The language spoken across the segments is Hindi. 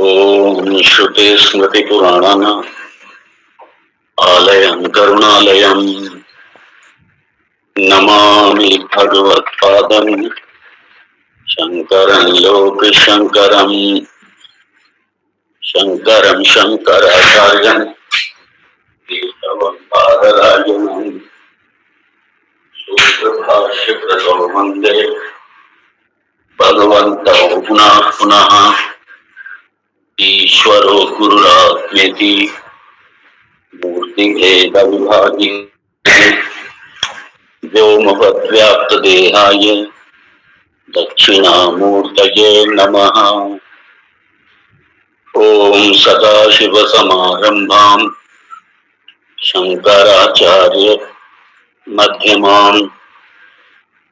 ओम श्रुति स्मृति पुराणानाम् आलयं करुणालयं नमामि भगवत्पादं शंकरं लोकशंकरं शंकरं शंकराचार्यं केशवं पादरायणं सूत्रभाष्यकृतौ वन्दे भगवन्तौ पुनः पुनः ईश्वरो गुरुरात्मेति मूर्तिभेद विभागिने व्योमवद्व्याप्तदेहाय दक्षिणामूर्तये नमः। ओम सदाशिवसमारम्भां शंकराचार्य मध्यमाम्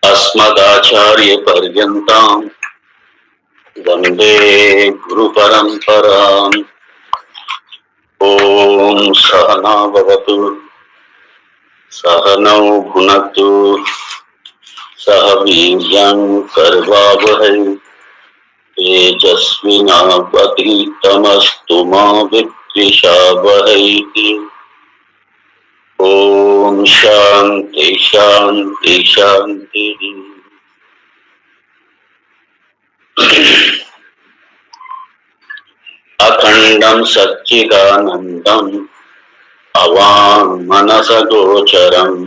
अस्मदाचार्यपर्यन्तां वन्दे गुरुपरम्पराम्। ओम सहना भवतु सहनौ भुनक्तु सह वीर्यं कर्वावहै तेजस्विनावधीतमस्तु मा विद्विषावहै। ओम शांति शांति शांति। अखंडं सच्चिदानंदं अवां मनसगोचरम्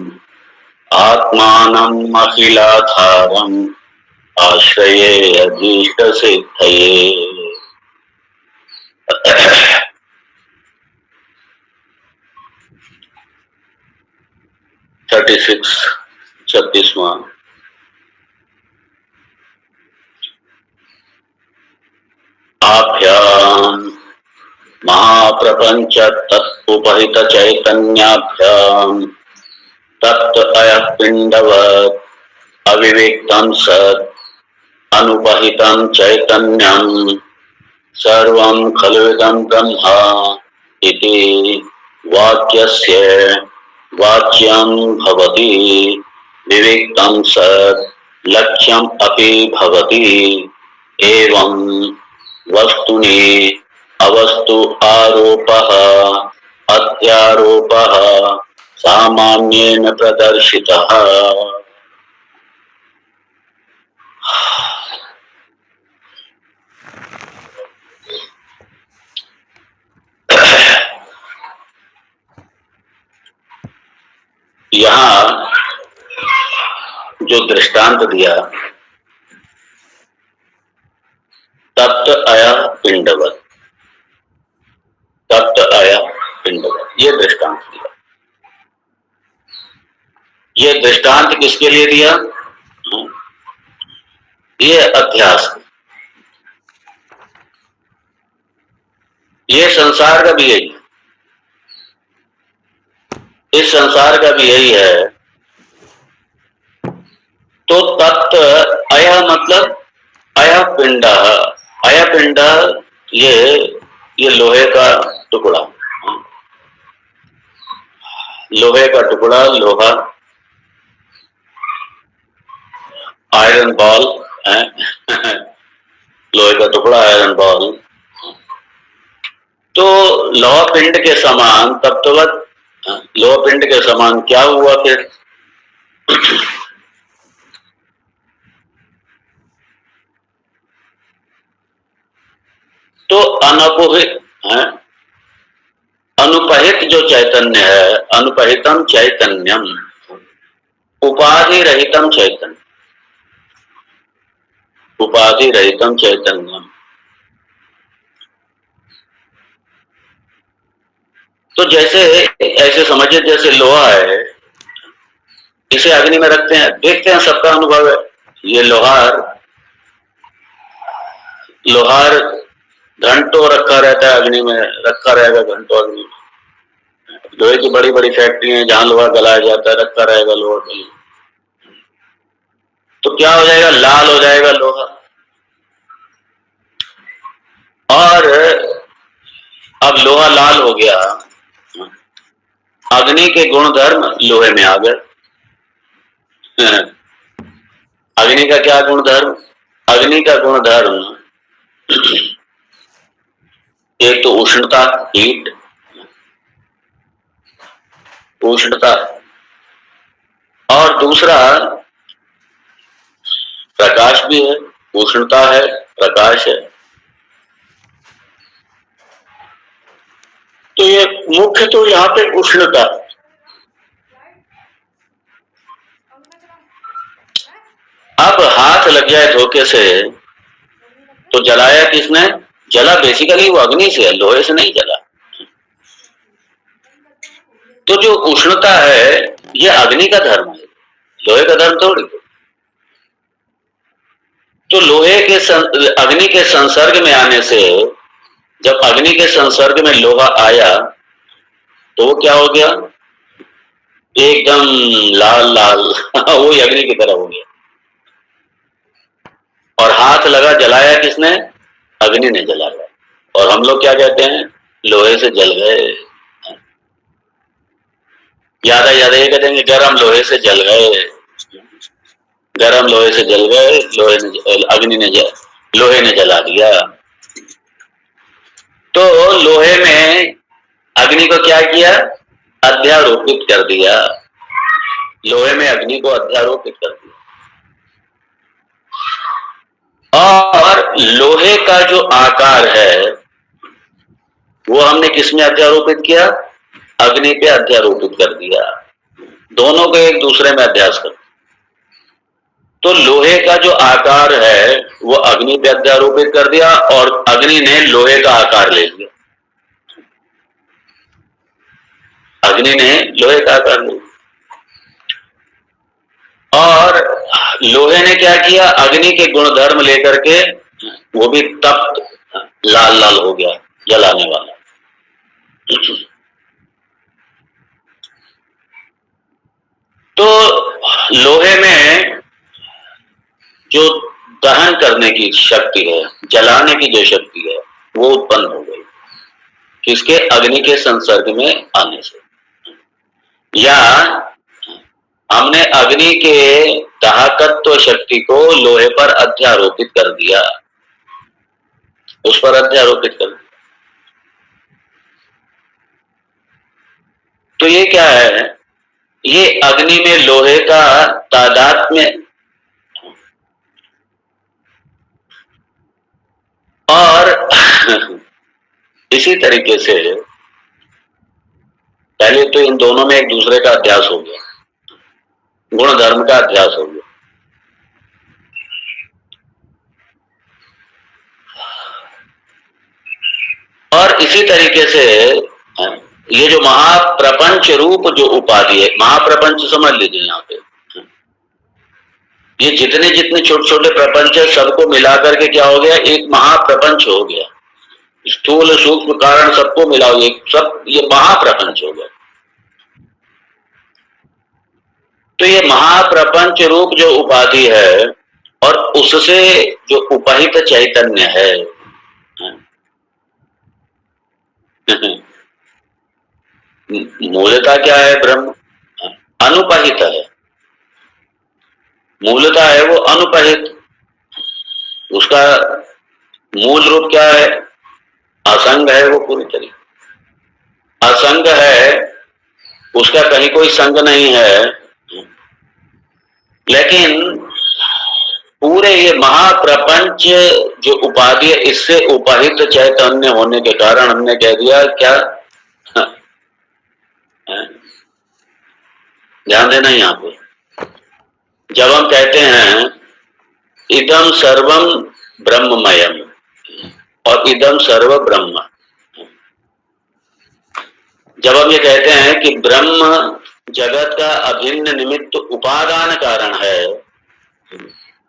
आत्मानं अखिलाधारम् आश्रये अभीष्टसिद्धये। 36वां आभ्यां महाप्रपंच तत्उपहित चैतन्याभ्यां तत् अयः पिंडवत् अविवेक्तं सत् अनुपहितं चैतन्यं सर्वं खलुइदं ब्रह्मा इति वाक्यस्य वाच्यं भवति। विविक्तं सत् लक्ष्यम् अपि भवति। एवं वस्तुनि अवस्तु आरोपः अत्यारोपः सामान्येन प्रदर्शितः। यहाँ जो दृष्टांत दिया तप्त अया पिंडवत, तप्त अया पिंडवत, ये दृष्टांत दिया। ये दृष्टांत किसके लिए दिया? ये अध्यास, ये संसार का भी यही, इस संसार का भी यही है। तो तत्त अया मतलब अया पिंड, अया पिंड ये लोहे का टुकड़ा, लोहे का टुकड़ा, लोहा आयरन बॉल है लोहे का टुकड़ा आयरन बॉल। तो लोहा पिंड के समान तत्वत, लोहा पिंड के समान क्या हुआ फिर? तो अनुपहित है, अनुपहित जो चैतन्य है, अनुपहितम चैतन्यम, उपाधि रहितम चैतन्य, उपाधि रहितम चैतन्यम। तो जैसे ऐसे समझिए जैसे लोहा है, इसे अग्नि में रखते हैं, देखते हैं, सबका अनुभव है। ये लोहार घंटों रखा रहता है अग्नि में, रखा रहेगा घंटों अग्नि में। लोहे की बड़ी बड़ी फैक्ट्री है जहां लोहा गलाया जाता है, रखा रहेगा लोहा अग्नि। तो क्या हो जाएगा? लाल हो जाएगा लोहा। और अब लोहा लाल हो गया, अग्नि के गुणधर्म लोहे में आ गए। अग्नि का क्या गुणधर्म? अग्नि का गुणधर्म एक तो उष्णता, हीट, उष्णता, और दूसरा प्रकाश भी है। उष्णता है, प्रकाश है। तो ये मुख्य तो यहाँ पे उष्णता। अब हाथ लग जाए धोखे से तो जलाया किसने? जला बेसिकली वो अग्नि से है, लोहे से नहीं जला। तो जो उष्णता है ये अग्नि का धर्म है, लोहे का धर्म थोड़ी। तो लोहे के अग्नि के संसर्ग में आने से, जब अग्नि के संसर्ग में लोहा आया तो वो क्या हो गया? एकदम लाल लाल वो अग्नि की तरह हो गया। और हाथ लगा, जलाया किसने? अग्नि ने जलाया। और हम लोग क्या कहते हैं? लोहे से जल गए। ज्यादा ज्यादा ये कहते हैं गरम लोहे से जल गए, गरम लोहे से जल गए, अग्नि ने लोहे ने जला दिया। तो लोहे में अग्नि को क्या किया? अध्यारोपित कर दिया। लोहे में अग्नि को अध्यारोपित कर दिया। और लोहे का जो आकार है वो हमने किसमें अध्यारोपित किया? अग्नि पे अध्यारोपित कर दिया। दोनों को एक दूसरे में अध्यास कर। तो लोहे का जो आकार है वो अग्नि पे अध्यारोपित कर दिया और अग्नि ने लोहे का आकार ले लिया। अग्नि ने लोहे का आकार ले लिया। और लोहे ने क्या किया? अग्नि के गुणधर्म लेकर के वो भी तप्त लाल लाल हो गया, जलाने वाला। तो लोहे में जो दहन करने की शक्ति है, जलाने की जो शक्ति है, वो उत्पन्न हो गई किसके? अग्नि के संसर्ग में आने से। या हमने अग्नि के दाहकत्व शक्ति को लोहे पर अध्यारोपित कर दिया, उस पर अध्यारोपित कर दिया। तो ये क्या है? ये अग्नि में लोहे का तादात्म्य। और इसी तरीके से पहले तो इन दोनों में एक दूसरे का अध्यास हो गया, गुण धर्म का अध्यास हो गया। और इसी तरीके से ये जो महाप्रपंच रूप जो उपाधि है, महाप्रपंच समझ लीजिए यहाँ पे, ये जितने जितने छोटे छोटे प्रपंच है सबको मिलाकर के क्या हो गया? एक महाप्रपंच हो गया। स्थूल सूक्ष्म कारण सबको मिला, सब ये महाप्रपंच हो गया। तो ये महाप्रपंच रूप जो उपाधि है और उससे जो उपहित चैतन्य है, मूलता क्या है? ब्रह्म अनुपहित है। मूलता है वो अनुपहित। उसका मूल रूप क्या है? असंग है वो पूरी तरीके। असंग है, उसका कहीं कोई संग नहीं है। लेकिन पूरे ये महाप्रपंच जो उपाधि है, इससे उपहित चैतन्य होने के कारण हमने कह दिया क्या? ध्यान देना यहाँ पे। जब हम कहते हैं इदम सर्वम ब्रह्ममयम और इदम सर्व ब्रह्म, जब हम ये कहते हैं कि ब्रह्म जगत का अभिन्न निमित्त उपादान कारण है,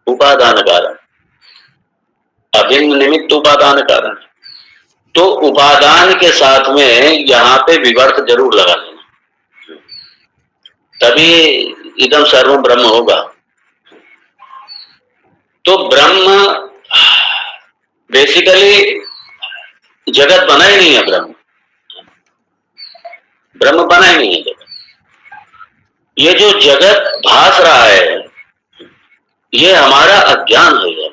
उपादान कारण, अभिन्न निमित्त उपादान कारण, तो उपादान के साथ में यहाँ पे विवर्त जरूर लगा देना, तभी इदम सर्व ब्रह्म होगा। तो ब्रह्म बेसिकली जगत बना ही नहीं है। ब्रह्म बना ही नहीं है जगत। ये जो जगत भास रहा है ये हमारा अज्ञान है।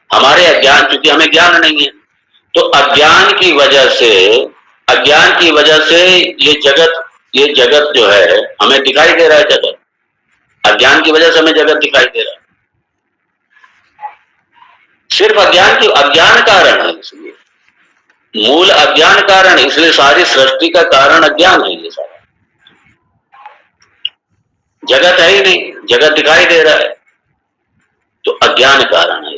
हमारे अज्ञान, क्योंकि हमें ज्ञान नहीं है, तो अज्ञान की वजह से ये जगत जो है हमें दिखाई दे रहा है। जगत अज्ञान की वजह से हमें जगत दिखाई दे रहा है। सिर्फ अज्ञान कारण है, इसलिए मूल अज्ञान कारण, इसलिए सारी सृष्टि का कारण अज्ञान है। ये सारा जगत है ही नहीं, जगत दिखाई दे रहा है तो अज्ञान कारण है।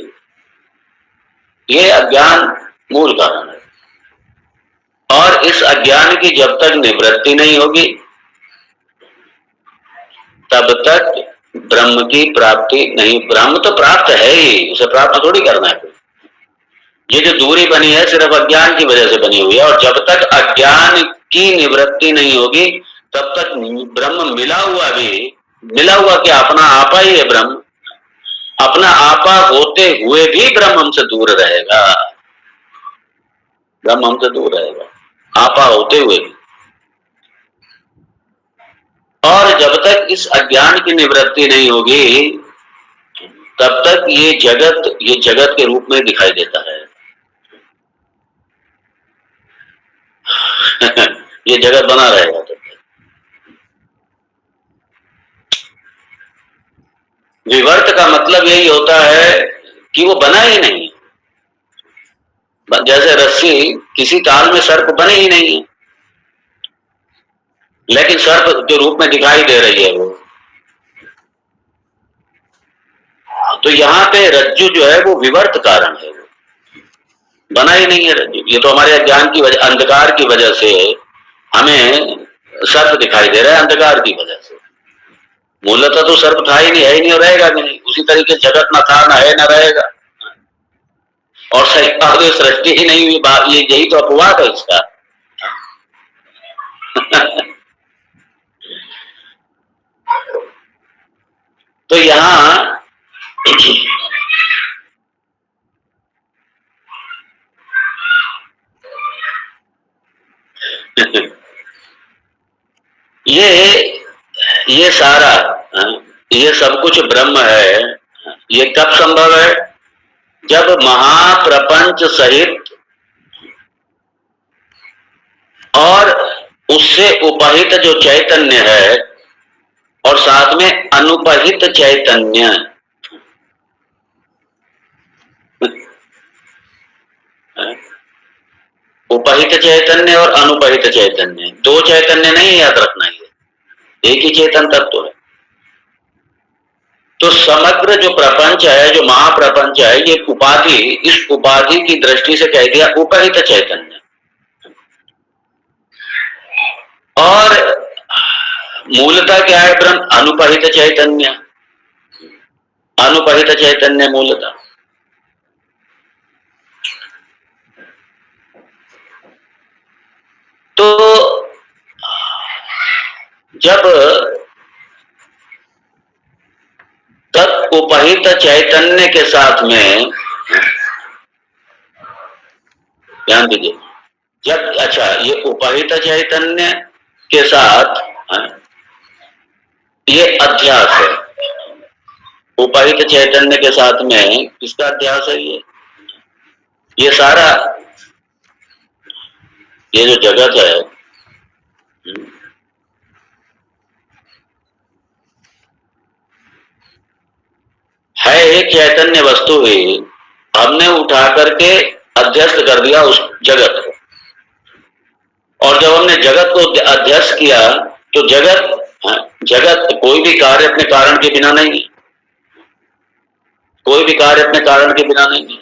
ये अज्ञान मूल कारण है। और इस अज्ञान की जब तक निवृत्ति नहीं होगी तब तक ब्रह्म की प्राप्ति नहीं। ब्रह्म तो प्राप्त है ही, उसे प्राप्त थोड़ी करना है। ये जो दूरी बनी है सिर्फ अज्ञान की वजह से बनी हुई है। और जब तक अज्ञान की निवृत्ति नहीं होगी तब तक ब्रह्म मिला हुआ क्या, अपना आपा ही है ब्रह्म। अपना आपा होते हुए भी ब्रह्म हमसे दूर रहेगा। ब्रह्म हमसे दूर रहेगा आपा होते हुए भी। और जब तक इस अज्ञान की निवृत्ति नहीं होगी तब तक ये जगत के रूप में दिखाई देता है। ये जगत बना रहेगा तब तक। विवर्त का मतलब यही होता है कि वो बना ही नहीं। जैसे रस्सी, किसी काल में सर्प बने ही नहीं है, लेकिन सर्प जो रूप में दिखाई दे रही है वो। तो यहाँ पे रज्जु जो है वो विवर्त कारण है, वो बना ही नहीं है रज्जु। ये तो हमारे अज्ञान की वजह, अंधकार की वजह से हमें सर्प दिखाई दे रहा है, अंधकार की वजह से। मूलतः तो सर्प था ही नहीं, है ही नहीं और रहेगा भी नहीं। उसी तरीके जगत न था, न है, न रहेगा। और सही सृष्टि ही नहीं हुई, ये यही तो अपवाद है इसका। तो यहाँ ये सारा, ये सब कुछ ब्रह्म है। ये कब संभव है? जब महाप्रपंच सहित और उससे उपहित जो चैतन्य है और साथ में अनुपहित चैतन्य, उपहित चैतन्य और अनुपहित चैतन्य, दो चैतन्य नहीं, याद रखना है, एक ही चेतन तत्व है। तो समग्र जो प्रपंच है, जो महाप्रपंच है, ये उपाधि, इस उपाधि की दृष्टि से कह दिया उपहित चैतन्य। और मूलतः क्या है ब्रह्म? अनुपहित चैतन्य। अनुपहित चैतन्य मूलतः। तो जब तत् उपहित चैतन्य के साथ में, ध्यान दीजिए, जब अच्छा ये उपहित चैतन्य के साथ ये अध्यास है। उपहित चैतन्य के साथ में किसका अध्यास है? ये सारा, ये जो जगत है एक चैतन्य वस्तु ही, हमने उठा करके अध्यस्त कर दिया उस जगत को। और जब हमने जगत को अध्यस्त किया तो जगत कोई भी कार्य अपने कारण के बिना नहीं है। कोई भी कार्य अपने कारण के बिना नहीं है।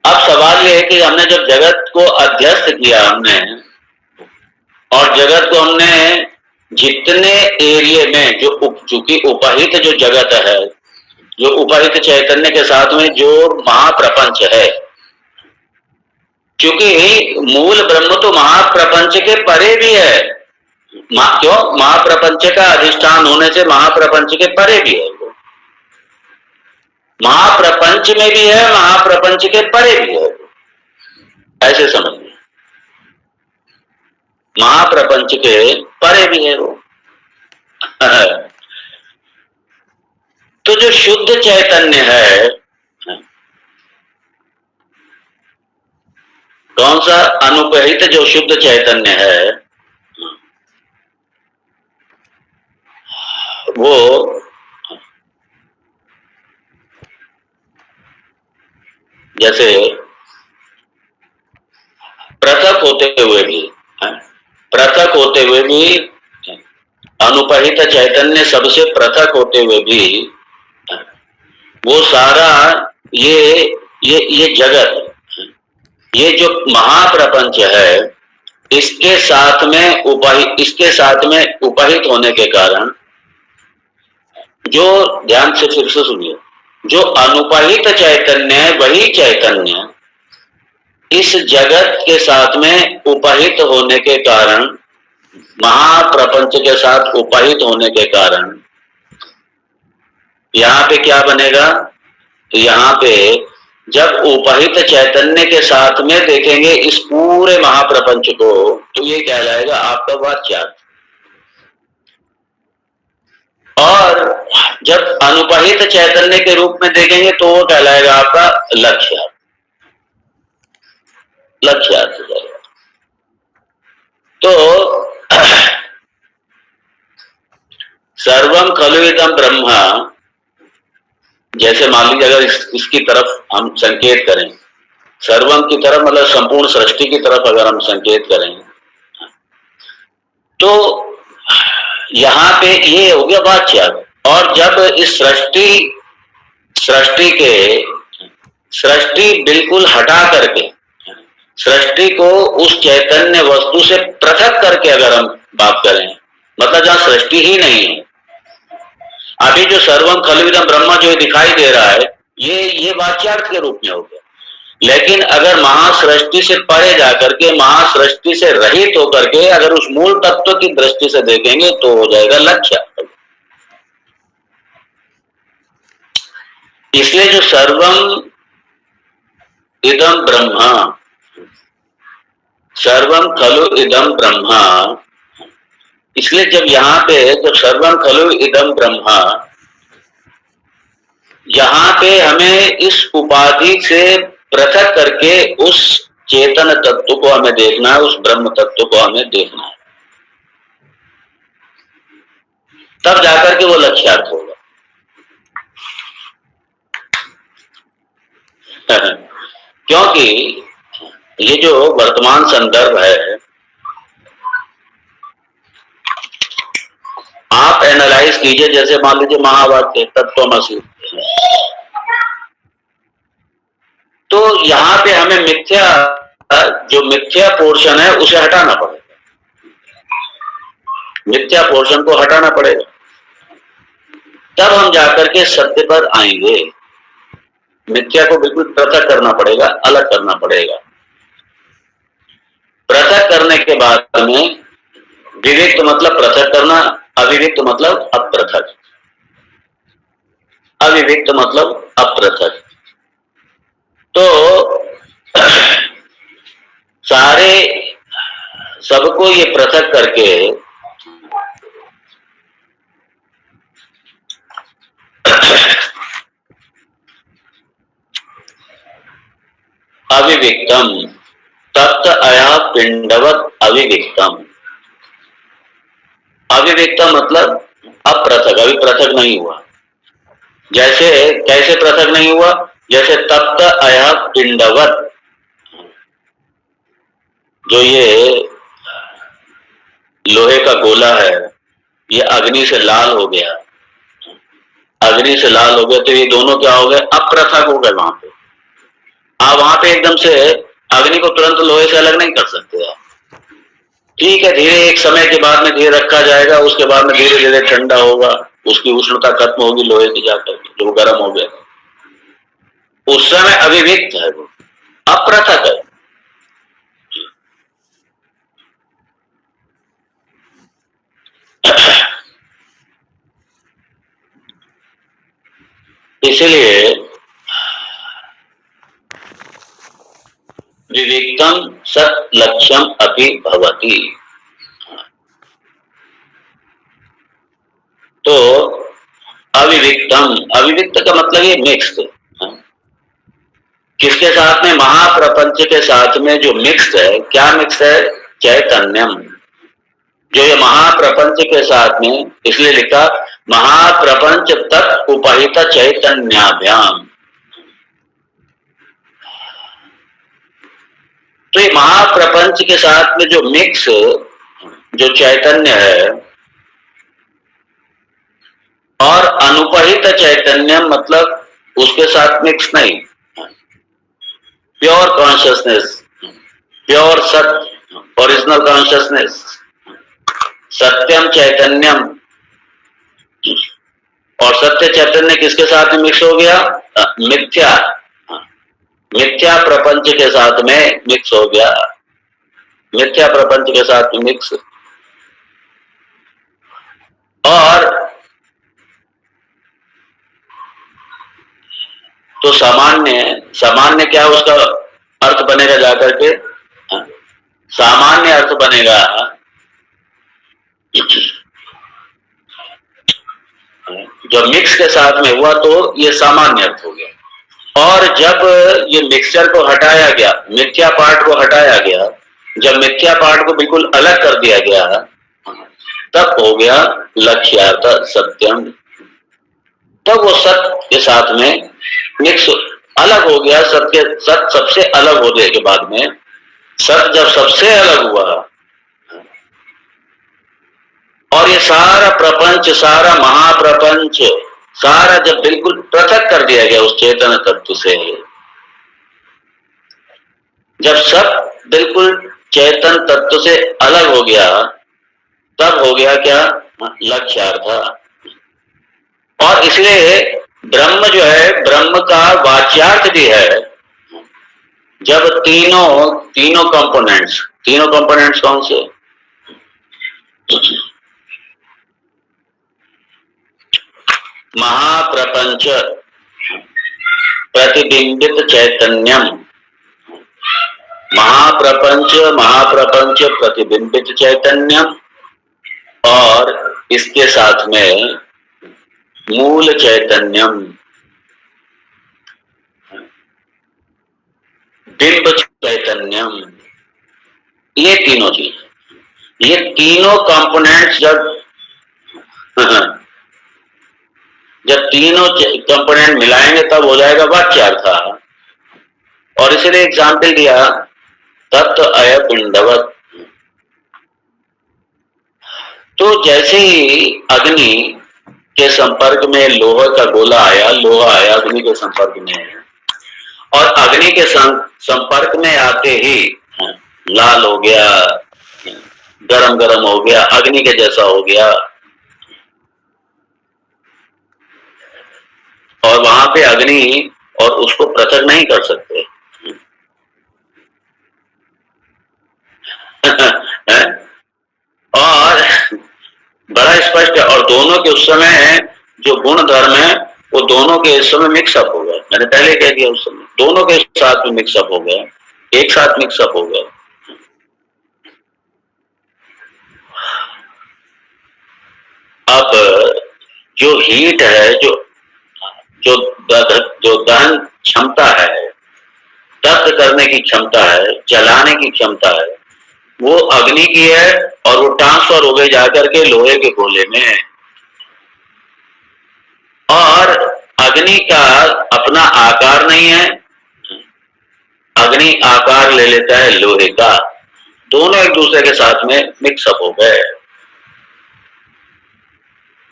अब सवाल यह है कि हमने जब जगत को अध्यस्त किया हमने, और जगत को हमने जितने एरिया में जो चूंकि उपहित जो जगत है, जो उपहित चैतन्य के साथ में जो महाप्रपंच है, क्योंकि मूल ब्रह्म तो महाप्रपंच के परे भी है। क्यों? महाप्रपंच का अधिष्ठान होने से महाप्रपंच के परे भी है। महाप्रपंच में भी है, महाप्रपंच के परे भी है। ऐसे समझिए, महाप्रपंच के परे भी है वो। तो जो शुद्ध चैतन्य है, कौन सा? अनुपहित जो शुद्ध चैतन्य है वो जैसे पृथक होते हुए भी पृथक होते हुए भी अनुपहित चैतन्य सबसे पृथक होते हुए भी वो सारा ये जगत, ये जो महाप्रपंच है, इसके साथ में उपहित होने के कारण जो, ध्यान से फिर से सुनिए, जो अनुपहित चैतन्य है वही चैतन्य इस जगत के साथ में उपहित होने के कारण, महाप्रपंच के साथ उपहित होने के कारण यहाँ पे क्या बनेगा? तो यहाँ पे जब उपहित चैतन्य के साथ में देखेंगे इस पूरे महाप्रपंच को, तो ये कहलाएगा आपका वाच्यार्थ। और जब अनुपहित चैतन्य के रूप में देखेंगे तो वो कहलाएगा आपका लक्ष्यार्थ। लक्ष्यार्थ तो सर्वम खलु इदं ब्रह्मा, जैसे मान लीजिए अगर इसकी तरफ हम संकेत करें, सर्वम की तरफ मतलब संपूर्ण सृष्टि की तरफ अगर हम संकेत करें, तो यहाँ पे ये हो गया वाच्यार्थ। और जब इस सृष्टि बिल्कुल हटा करके, सृष्टि को उस चैतन्य वस्तु से पृथक करके अगर हम बात करें, मतलब जहां सृष्टि ही नहीं है, अभी जो सर्वम खलु इदं ब्रह्मा जो दिखाई दे रहा है, ये वाच्यार्थ के रूप में हो गया। लेकिन अगर महासृष्टि से परे जाकर के, महासृष्टि से रहित होकर के अगर उस मूल तत्व की दृष्टि से देखेंगे तो हो जाएगा लक्ष्य। इसलिए जो सर्वम इदं ब्रह्मा, सर्वम खलु इदं ब्रह्मा, इसलिए जब यहाँ पे जब सर्वम खलु इदं ब्रह्मा, यहाँ पे हमें इस उपाधि से पृथक करके उस चेतन तत्व को हमें देखना है, उस ब्रह्म तत्व को हमें देखना है, तब जाकर के वो लक्ष्यार्थ होगा। क्योंकि ये जो वर्तमान संदर्भ है, आप एनालाइज कीजिए, जैसे मान लीजिए महावाक्य तत्त्वमसि, तो यहाँ पे हमें जो मिथ्या पोर्शन है उसे हटाना पड़ेगा, मिथ्या पोर्शन को हटाना पड़ेगा, तब हम जाकर के सत्य पर आएंगे। मिथ्या को बिल्कुल पृथक करना पड़ेगा, अलग करना पड़ेगा। पृथक करने के बाद में विविक्त मतलब पृथक करना, अविविक्त मतलब अपृथक, अविविक्त मतलब अपृथक। तो सबको ये पृथक करके अविविक्तम तप्त अया पिंडवत अविविक्तम, अविविक्तम मतलब अपृथक, अभी पृथक नहीं हुआ। जैसे कैसे पृथक नहीं हुआ? जैसे तप्त अया पिंडवत, जो ये लोहे का गोला है, ये अग्नि से लाल हो गया, अग्नि से लाल हो गया, तो ये दोनों क्या हो गए? अपृथक हो गए। वहां पे आप वहां पे एकदम से अग्नि को तुरंत लोहे से अलग नहीं कर सकते आप। ठीक है, धीरे एक समय के बाद में धीरे रखा जाएगा, उसके बाद में धीरे धीरे ठंडा होगा, उसकी उष्णता खत्म होगी लोहे की जाकर, जो गर्म हो गया, उस समय अविविक्त है, वो अपृथक है। इसलिए विविक्तम सत लक्ष्यम अपि भवति, तो अविविक्तम, अविविक्त का मतलब ये मिक्स्ड, किसके साथ में? महाप्रपंच के साथ में जो मिक्स है, क्या मिक्स है? चैतन्यम। जो ये महाप्रपंच के साथ में, इसलिए लिखा महाप्रपंच तत् उपहित चैतन्याभ्याम। तो ये महाप्रपंच के साथ में जो मिक्स जो चैतन्य है, और अनुपहित चैतन्य मतलब उसके साथ मिक्स नहीं, प्योर कॉन्शियसनेस, प्योर सत्य, ओरिजिनल कॉन्शियसनेस, सत्यम चैतन्यम। और सत्य चैतन्य किसके साथ में मिक्स हो गया? मिथ्या, मिथ्या प्रपंच के साथ में मिक्स हो गया, मिथ्या प्रपंच के साथ में मिक्स। और तो सामान्य, सामान्य क्या उसका अर्थ बनेगा जाकर के? सामान्य अर्थ बनेगा जब मिक्स के साथ में हुआ तो ये सामान्य अर्थ हो गया। और जब ये मिक्सचर को हटाया गया, मिथ्या पार्ट को हटाया गया, जब मिथ्या पार्ट को बिल्कुल अलग कर दिया गया, तब हो गया लक्ष्यार्थ सत्यम। तब वो सत्य के साथ में मिक्स अलग हो गया। सत्य, सत्य सबसे अलग होने के बाद में, सत्य जब सबसे अलग हुआ और ये सारा प्रपंच, सारा महाप्रपंच, सारा जब बिल्कुल पृथक कर दिया गया उस चेतन तत्व से, जब सब बिल्कुल चेतन तत्व से अलग हो गया, तब हो गया क्या? लक्ष्यार्थ। और इसलिए ब्रह्म जो है, ब्रह्म का वाच्यार्थ भी है जब तीनों कंपोनेंट्स, तीनों कंपोनेंट्स कौन से? महाप्रपंच, प्रतिबिंबित चैतन्यम, महाप्रपंच, महाप्रपंच प्रतिबिंबित चैतन्यम, और इसके साथ में मूल चैतन्यम, बिंब चैतन्यम। ये तीनों चीज, ये तीनों कंपोनेंट्स जब तीनों कंपोनेंट मिलाएंगे तब हो जाएगा वाच्यार्थ। और इसलिए एग्जाम्पल दिया तत्व अय पिंडवत। तो जैसे ही अग्नि के संपर्क में लोहे का गोला आया, लोहा आया अग्नि के संपर्क में, और अग्नि के संपर्क में आते ही लाल हो गया, गरम गरम हो गया, अग्नि के जैसा हो गया। और वहां पे अग्नि और उसको पृथक नहीं कर सकते। और बड़ा स्पष्ट है। और दोनों के उस समय जो गुण धर्म है वो दोनों के इस समय मिक्सअप हो गए। मैंने पहले कह दिया, उस समय दोनों के साथ में मिक्सअप हो गए, एक साथ मिक्सअप हो गए। अब जो हीट है, जो दहन क्षमता है, दग्ध करने की क्षमता है, जलाने की क्षमता है, वो अग्नि की है, और वो ट्रांसफर हो गई जाकर के लोहे के गोले में। और अग्नि का अपना आकार नहीं है, अग्नि आकार ले लेता है लोहे का। दोनों एक दूसरे के साथ में मिक्सअप हो गए,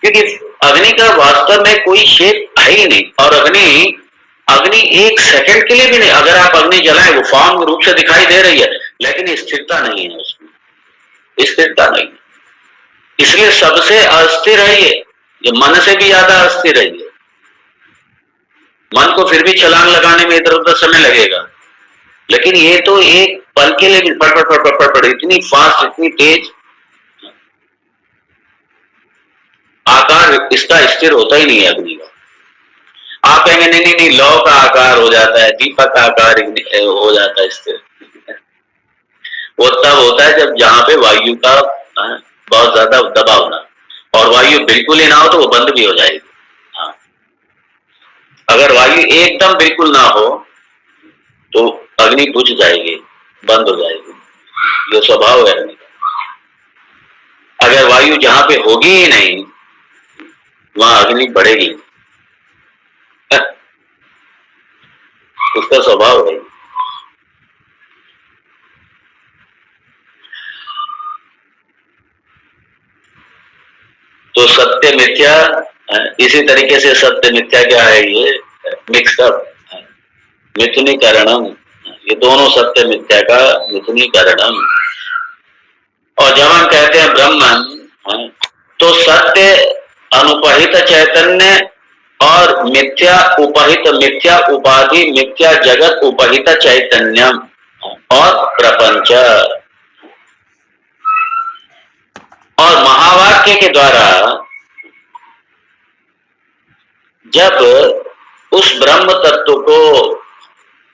क्योंकि अग्नि का वास्तव में कोई शेप है ही नहीं। और अग्नि एक सेकंड के लिए भी नहीं, अगर आप अग्नि जलाएं वो फॉर्म रूप से दिखाई दे रही है, लेकिन स्थिरता नहीं है उसमें, स्थिरता नहीं। इसलिए सबसे अस्थिर है ये मन से भी ज्यादा अस्थिर है ये। मन को फिर भी छलांग लगाने में इधर उधर समय लगेगा, लेकिन ये तो एक पल के लिए भी पड़ इतनी फास्ट, इतनी तेज, आकार इसका स्थिर होता ही नहीं है अग्नि का। आप कहेंगे नहीं नहीं नहीं, लौ का आकार हो जाता है, दीपक का आकार हो जाता है स्थिर। वो तब होता है जब जहां पे वायु का बहुत ज्यादा दबाव ना, और वायु बिल्कुल ही ना हो तो वो बंद भी हो जाएगी। अगर वायु एकदम बिल्कुल ना हो तो अग्नि बुझ जाएगी, बंद हो जाएगी। ये स्वभाव है अग्नि का। अगर वायु जहां पे होगी ही नहीं वहां अग्नि बढ़ेगी, उसका स्वभाव है। तो सत्य मिथ्या, इसी तरीके से सत्य मिथ्या क्या है, ये मिक्सअप, मिथुनीकरणम, ये दोनों सत्य मिथ्या का मिथुनीकरणम। और जब हम कहते हैं ब्रह्मन, तो सत्य अनुपहित चैतन्य और मिथ्या उपहित, मिथ्या उपाधि, मिथ्या जगत उपहित चैतन्यम और प्रपंच। और महावाक्य के द्वारा जब उस ब्रह्म तत्व को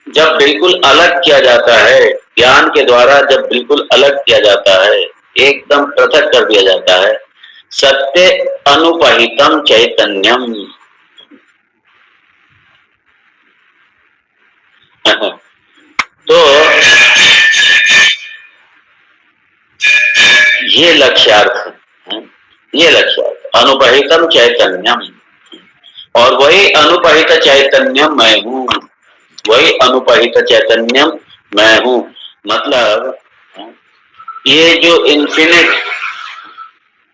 जब बिल्कुल अलग किया जाता है, ज्ञान के द्वारा जब बिल्कुल अलग किया जाता है, एकदम पृथक कर दिया जाता है, सत्य अनुपहितम चैतन्यम। तो ये लक्ष्यार्थ है, ये लक्ष्यार्थ अनुपहितम चैतन्यम। और वही अनुपहित चैतन्यम मैं हूं, वही अनुपहित चैतन्यम मैं हूं। मतलब ये जो इन्फिनिट,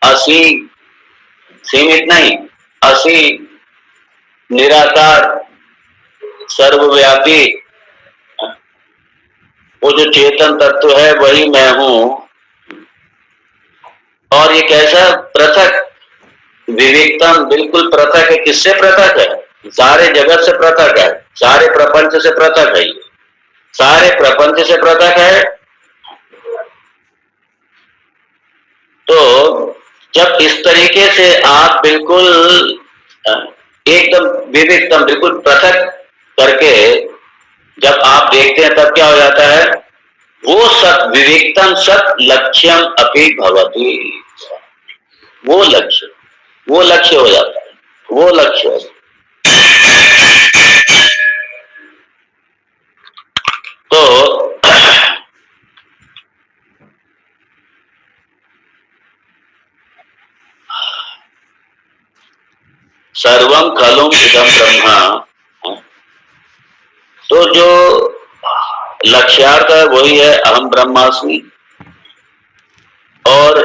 असीम, सीमित नहीं, असीम, निराकार, सर्वव्यापी, वो जो चेतन तत्व है वही मैं हूं। और ये कैसा पृथक, विविक्तम, बिल्कुल पृथक है। किससे पृथक है? सारे जगत से पृथक है, सारे प्रपंच से पृथक है, सारे प्रपंच से पृथक है। तो जब इस तरीके से आप बिल्कुल एकदम विविक्तम, बिल्कुल पृथक करके जब आप देखते हैं तब क्या हो जाता है? वो सत विविक्तम सत लक्ष्यम अपि भवति, वो लक्ष्य हो जाता है, वो लक्ष्य। तो सर्वम खलुम इदम ब्रह्मा, तो जो लक्ष्यार्थ है वही है अहम ब्रह्मास्मि। और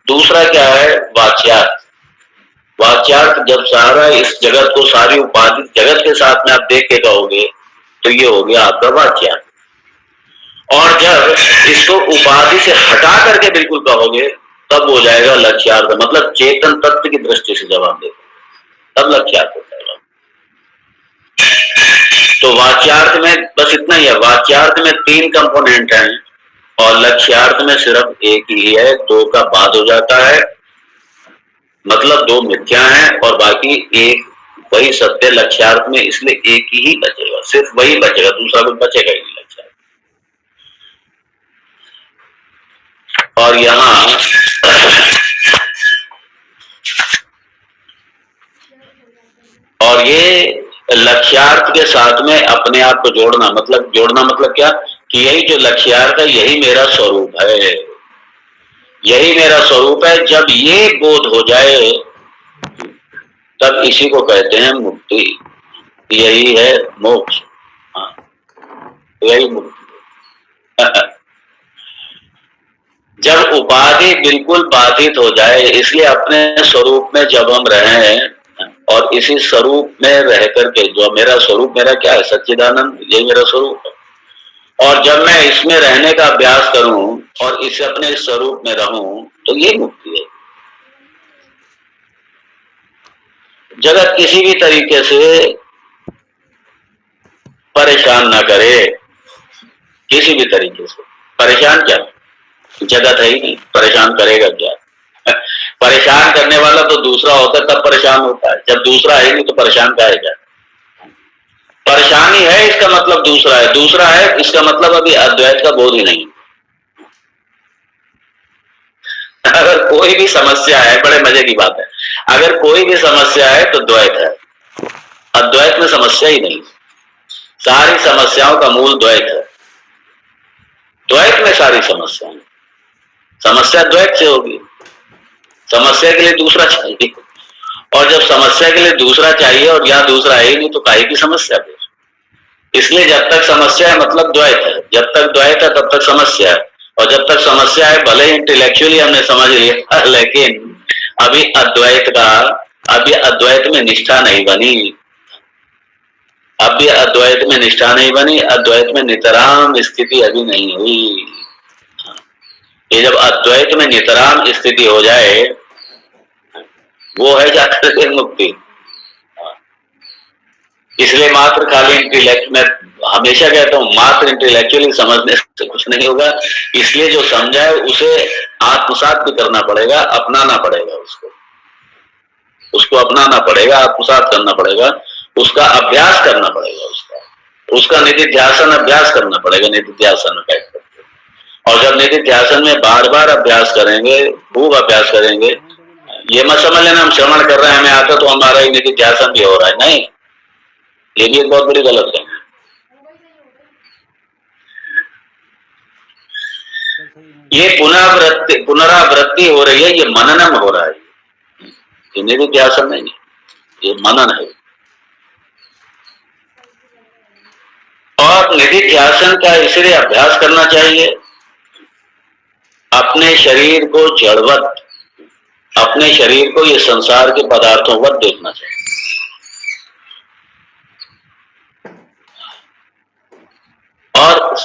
दूसरा क्या है? वाच्यार्थ। वाच्यार्थ जब सारा इस जगत को, सारी उपाधि जगत के साथ में आप देख के कहोगे तो ये हो गया आपका वाच्यार्थ। और जब इसको उपाधि से हटा करके बिल्कुल कहोगे तब हो जाएगा लक्ष्यार्थ। मतलब चेतन तत्व की दृष्टि से जब आप देखो तब लक्ष्यार्थ हो जाएगा। तो वाच्यार्थ में बस इतना ही है, वाच्यार्थ में 3 कंपोनेंट हैं और लक्ष्यार्थ में सिर्फ एक ही है, 2 का बाद हो जाता है। मतलब 2 मिथ्या हैं और बाकी एक वही सत्य लक्ष्यार्थ में, इसलिए एक ही बचेगा, सिर्फ वही बचेगा, दूसरा कुछ बचेगा ही नहीं लक्ष्यार्थ। और यहाँ और ये लक्ष्यार्थ के साथ में अपने आप को जोड़ना मतलब क्या? कि यही जो लक्ष्यार्थ है यही मेरा स्वरूप है, यही मेरा स्वरूप है। जब ये बोध हो जाए तब इसी को कहते हैं मुक्ति, यही है मोक्ष। हाँ, यही मुक्ति। जब उपाधि बिल्कुल बाधित हो जाए, इसलिए अपने स्वरूप में जब हम रहे और इसी स्वरूप में रह करके, जो मेरा स्वरूप, मेरा क्या है? सच्चिदानंद, यही मेरा स्वरूप है। और जब मैं इसमें रहने का अभ्यास करूं और इसे अपने स्वरूप में रहूं तो ये मुक्ति है। जगत किसी भी तरीके से परेशान ना करे, किसी भी तरीके से। परेशान क्या? जगत है ही नहीं, परेशान करेगा क्या? परेशान करने वाला तो दूसरा होता है, तब परेशान होता है। जब दूसरा है नहीं तो परेशान करेगा। परेशानी है इसका मतलब दूसरा है, दूसरा है इसका मतलब अभी अद्वैत का बोध ही नहीं। अगर कोई भी समस्या है, बड़े मजे की बात है, अगर कोई भी समस्या है तो द्वैत है, अद्वैत में समस्या ही नहीं। सारी समस्याओं का मूल द्वैत है। द्वैत में सारी समस्याएं, समस्या द्वैत से होगी। समस्या के लिए दूसरा चाहिए, और जब समस्या के लिए दूसरा चाहिए और यहाँ दूसरा है ही नहीं तो काहे की समस्या फिर। इसलिए जब तक समस्या है मतलब द्वैत है, जब तक द्वैत है तब तक समस्या है, और जब तक समस्या है भले ही इंटेलेक्चुअली हमने समझ लिया लेकिन अभी अद्वैत में निष्ठा नहीं बनी, अभी अद्वैत में निष्ठा नहीं बनी, अद्वैत में नितराम स्थिति अभी नहीं हुई। ये जब अद्वैत में नितराम स्थिति हो जाए वो है जाकर के मुक्ति। इसलिए मात्र खाली इंटेलेक्ट में हमेशा कहता हूं मात्र इंटेलेक्चुअली समझने से कुछ नहीं होगा, इसलिए जो समझा है उसे आत्मसात भी करना पड़ेगा, अपनाना पड़ेगा, उसको अपनाना पड़ेगा, आत्मसात करना पड़ेगा, उसका अभ्यास करना पड़ेगा, उसका निधिध्यासन अभ्यास करना पड़ेगा, निधिध्यासन बैठ करके। और जब निधिध्यासन में बार बार अभ्यास करेंगे, खूब अभ्यास करेंगे, ये मत समझ लेना हम श्रवण कर रहे हैं हमें आता तो हमारा ही निधिध्यासन भी हो रहा है, नहीं, ये भी एक बहुत बड़ी गलत है। ये पुनरावृत्ति हो रही है, ये मननम हो रहा है, ये निधिध्यासन नहीं है, ये मनन है। और निधिध्यासन का इसलिए अभ्यास करना चाहिए, अपने शरीर को जड़वत, अपने शरीर को ये संसार के पदार्थों वत देखना चाहिए, और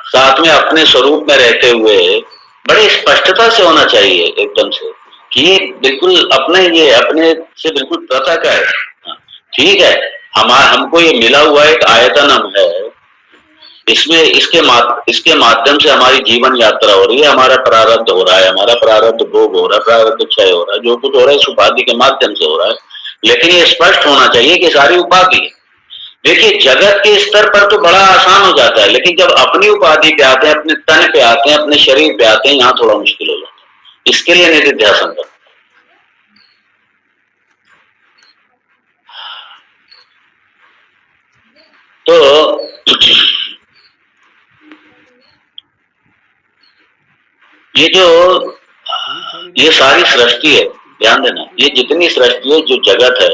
साथ में अपने स्वरूप में रहते हुए बड़ी स्पष्टता से होना चाहिए एकदम से कि ये बिल्कुल अपने से बिल्कुल पृथक है। ठीक है, हमको ये मिला हुआ एक आयतनम है, इसमें इसके माध्यम से हमारी जीवन यात्रा हो रही है, हमारा प्रारब्ध हो रहा है, हमारा प्रारब्ध भोग हो रहा है, प्रारब्ध क्षय हो रहा है, जो कुछ हो रहा है इस उपाधि के माध्यम से हो रहा है। लेकिन ये स्पष्ट होना चाहिए कि सारी उपाधि, देखिए जगत के स्तर पर तो बड़ा आसान हो जाता है, लेकिन जब अपनी उपाधि पे आते हैं, अपने तन पे आते हैं, अपने शरीर पे आते हैं, यहाँ थोड़ा मुश्किल हो जाता है। इसके लिए निधिध्यासन करना। तो ये सारी सृष्टि है, ध्यान देना, ये जितनी सृष्टि है, जो जगत है,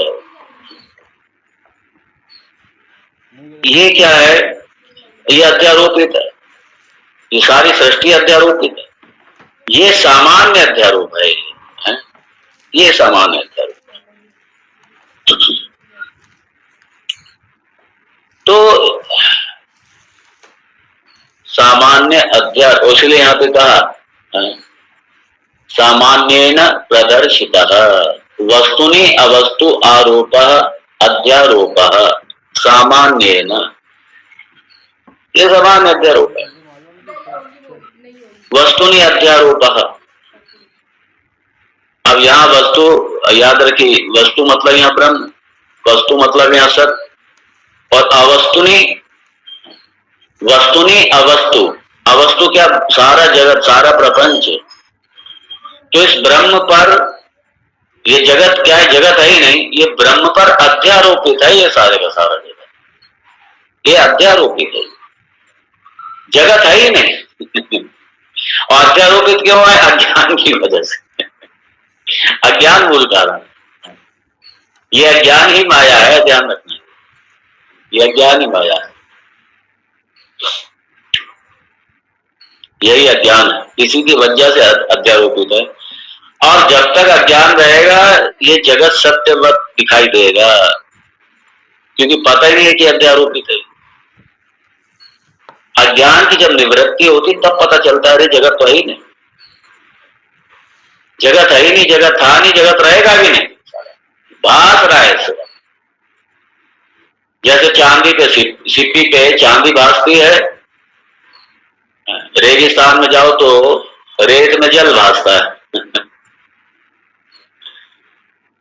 ये क्या है, ये अध्यारोपित है, ये सारी सृष्टि अध्यारोपित है, ये सामान्य अध्यारोप है, ये सामान्य अध्यारोप है। तो सामान्य अध्यारोप, इसलिए यहाँ पे कहा सामान्येन प्रदर्शितः वस्तुनि अवस्तु आरोपः अध्यारोपः सामान्येन, ये सामान्य अध्यारोप है। वस्तुनि अध्यारोपः, अब यहाँ वस्तु याद रखिए, वस्तु मतलब यहाँ ब्रह्म, वस्तु मतलब यहाँ सत्य, और अवस्तुनि, वस्तुनि अवस्तु, अवस्तु क्या, सारा जगत, सारा प्रपंच। तो इस ब्रह्म पर, ये जगत क्या है, जगत है ही नहीं, ये ब्रह्म पर अध्यारोपित है, ये सारे का सारा जगत, ये अध्यारोपित है, जगत है ही नहीं। और अध्यारोपित क्यों है? अज्ञान की वजह से, अज्ञान मूल कारण, ये अज्ञान ही माया है, ध्यान रखना, ये अज्ञान ही माया है, यही अज्ञान है, इसी की वजह से अध्यारोपित है। और जब तक अज्ञान रहेगा ये जगत सत्यवत दिखाई देगा, क्योंकि पता ही नहीं है कि अध्यारोपित है। अज्ञान की जब निवृत्ति होती तब पता चलता है जगत तो है ही नहीं, जगत है ही नहीं, जगत था नहीं, जगत रहेगा भी नहीं, भास रहा है सब। जैसे चांदी पे सिप्पी पे चांदी भासती है, रेगिस्तान में जाओ तो रेत में जल भासता है।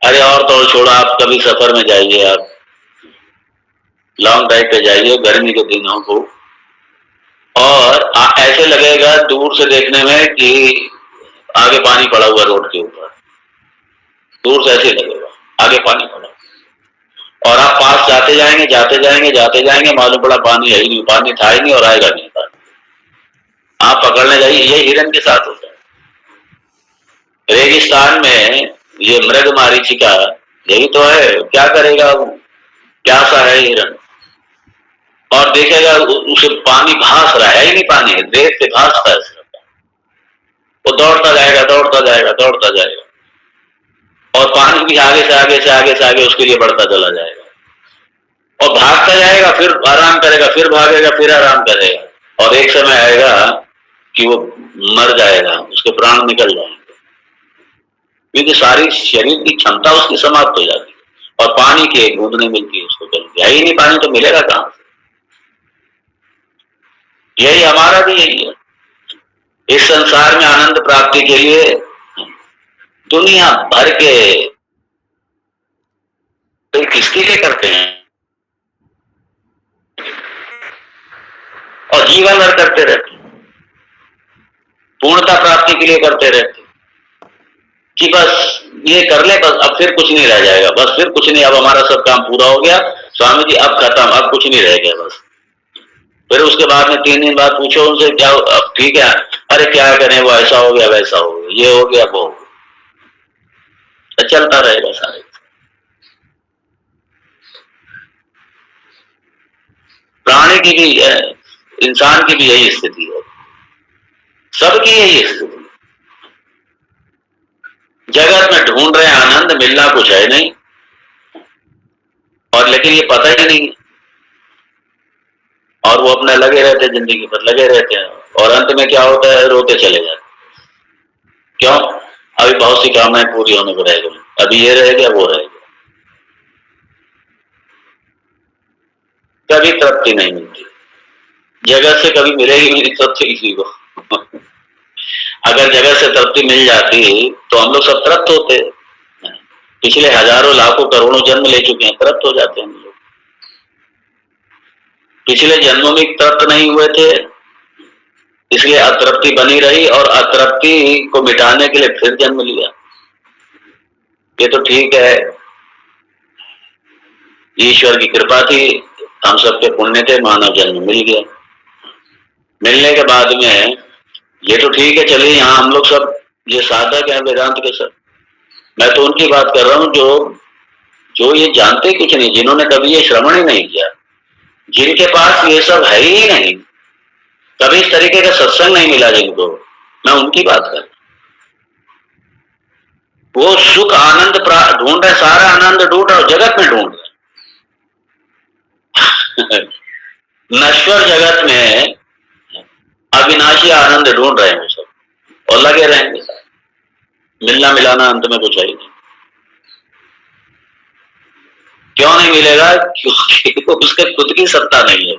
अरे और तो छोड़ो, आप कभी सफर में जाइए, आप लॉन्ग ड्राइव पे जाइए गर्मी के दिनों को, और ऐसे लगेगा दूर से देखने में कि आगे पानी पड़ा हुआ रोड के ऊपर, दूर से ऐसे लगेगा आगे पानी पड़ा, और आप पास जाते जाएंगे जाते जाएंगे जाते जाएंगे, मालूम पड़ा पानी है ही नहीं, पानी था ही नहीं और आएगा नहीं पानी। आप पकड़ने जाइए, ये हिरन के साथ होता है। रेगिस्तान में ये मृग मारीचिका यही तो है, क्या करेगा वो, प्यासा है हिरन, और देखेगा उसे पानी भास रहा है ही नहीं, पानी है रेत से भासता है सिर्फ। वो दौड़ता जाएगा दौड़ता जाएगा दौड़ता जाएगा, और पानी भी आगे से आगे से आगे से आगे उसके लिए बढ़ता चला जाएगा, और भागता जाएगा, फिर आराम करेगा, फिर भागेगा, फिर आराम करेगा, और एक समय आएगा कि वो मर जाएगा, उसके प्राण निकल जाएंगे, क्योंकि सारी शरीर की क्षमता उसकी समाप्त हो जाती है, और पानी की एक बूंद नहीं मिलती है उसको, है ही नहीं पानी, तो मिलेगा कहां से। यही हमारा भी यही है। इस संसार में आनंद प्राप्ति के लिए दुनिया भर के तो किसके लिए करते हैं, और जीवन भर करते रहते, पूर्णता प्राप्ति के लिए करते रहते, कि बस ये कर ले, बस अब फिर कुछ नहीं रह जाएगा, बस फिर कुछ नहीं, अब हमारा सब काम पूरा हो गया स्वामी जी, अब खत्म, अब कुछ नहीं रह गया बस। फिर उसके बाद में 3 दिन बाद पूछो उनसे, क्या अब ठीक है, अरे क्या करें, वो ऐसा हो गया वैसा हो गया, ये हो गया वो हो गया, चलता रहेगा सारे। प्राणी की भी इंसान की भी यही स्थिति है, सबकी यही स्थिति। जगत में ढूंढ रहे हैं आनंद, मिलना कुछ है नहीं, और लेकिन ये पता ही नहीं, और वो अपने लगे रहते हैं, जिंदगी पर लगे रहते हैं, और अंत में क्या होता है, रोते चले जाते। क्यों? अभी बहुत सी कामनाएं पूरी होने को रह गई, अभी ये रह गया वो रह गया, कभी तृप्ति नहीं मिलती, जगत से कभी मिलेगी नहीं तृप्ति किसी को। अगर जगत से तृप्ति मिल जाती तो हम लोग सब तृप्त होते, पिछले हजारों लाखों करोड़ों जन्म ले चुके हैं, तृप्त हो जाते हैं हम लोग। पिछले जन्मों में तृप्त नहीं हुए थे, इसलिए अतृप्ति बनी रही, और अतृप्ति को मिटाने के लिए फिर जन्म लिया। ये तो ठीक है, ईश्वर की कृपा थी, हम सबके पुण्य थे, मानव जन्म मिल गया। मिलने के बाद में ये तो ठीक है, चलिए यहाँ हम लोग सब ये साधक हैं वेदांत के सब, मैं तो उनकी बात कर रहा हूँ जो जो ये जानते कुछ नहीं, जिन्होंने कभी ये श्रवण ही नहीं किया, जिनके पास ये सब है ही नहीं, कभी इस तरीके का सत्संग नहीं मिला जिनको, मैं उनकी बात कर, वो सुख आनंद ढूंढ रहे, सारा आनंद ढूंढ रहे, जगत में ढूंढ रहे। नश्वर जगत में अविनाशी आनंद ढूंढ रहे हैं सब, और लगे रहेंगे, मिलना मिलाना अंत में कुछ है ही नहीं। क्यों नहीं मिलेगा? क्योंकि उसके खुद की सत्ता नहीं है,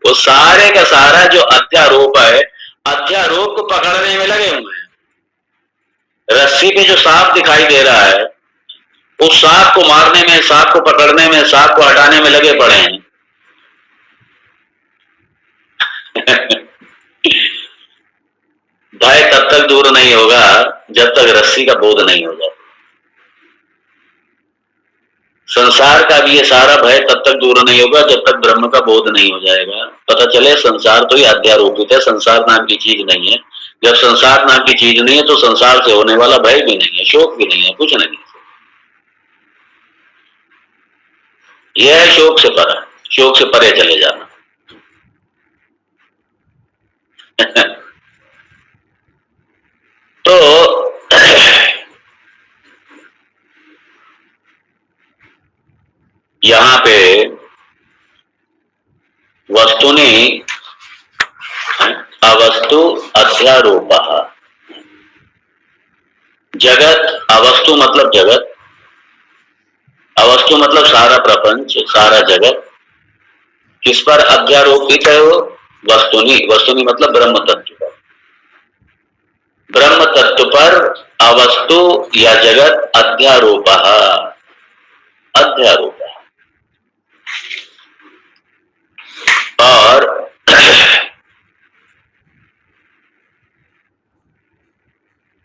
वो सारे का सारा जो अध्यारोप है, अध्यारोप को पकड़ने में लगे हुए हैं। रस्सी पे जो सांप दिखाई दे रहा है, उस सांप को मारने में, सांप को पकड़ने में, सांप को हटाने में लगे पड़े हैं। भय तब तक दूर नहीं होगा जब तक रस्सी का बोध नहीं हो जाता। संसार का भी ये सारा भय तब तक दूर नहीं होगा जब तक ब्रह्म का बोध नहीं हो जाएगा, पता चले संसार तो ही अध्यारोपित है, संसार नाम की चीज नहीं है। जब संसार नाम की चीज नहीं है तो संसार से होने वाला भय भी नहीं है, शोक भी नहीं है, कुछ नहीं है। यह है शोक से परा, शोक से परे चले जाना। तो यहां पे वस्तुनि अवस्तु अध्यारोप, जगत अवस्तु मतलब जगत, अवस्तु मतलब सारा प्रपंच, सारा जगत किस पर अध्यारोपित है? वो वस्तुनि, वस्तुनि मतलब ब्रह्म तत्व पर, ब्रह्म तत्व पर अवस्तु या जगत अध्यारोप, अध्यारोप। और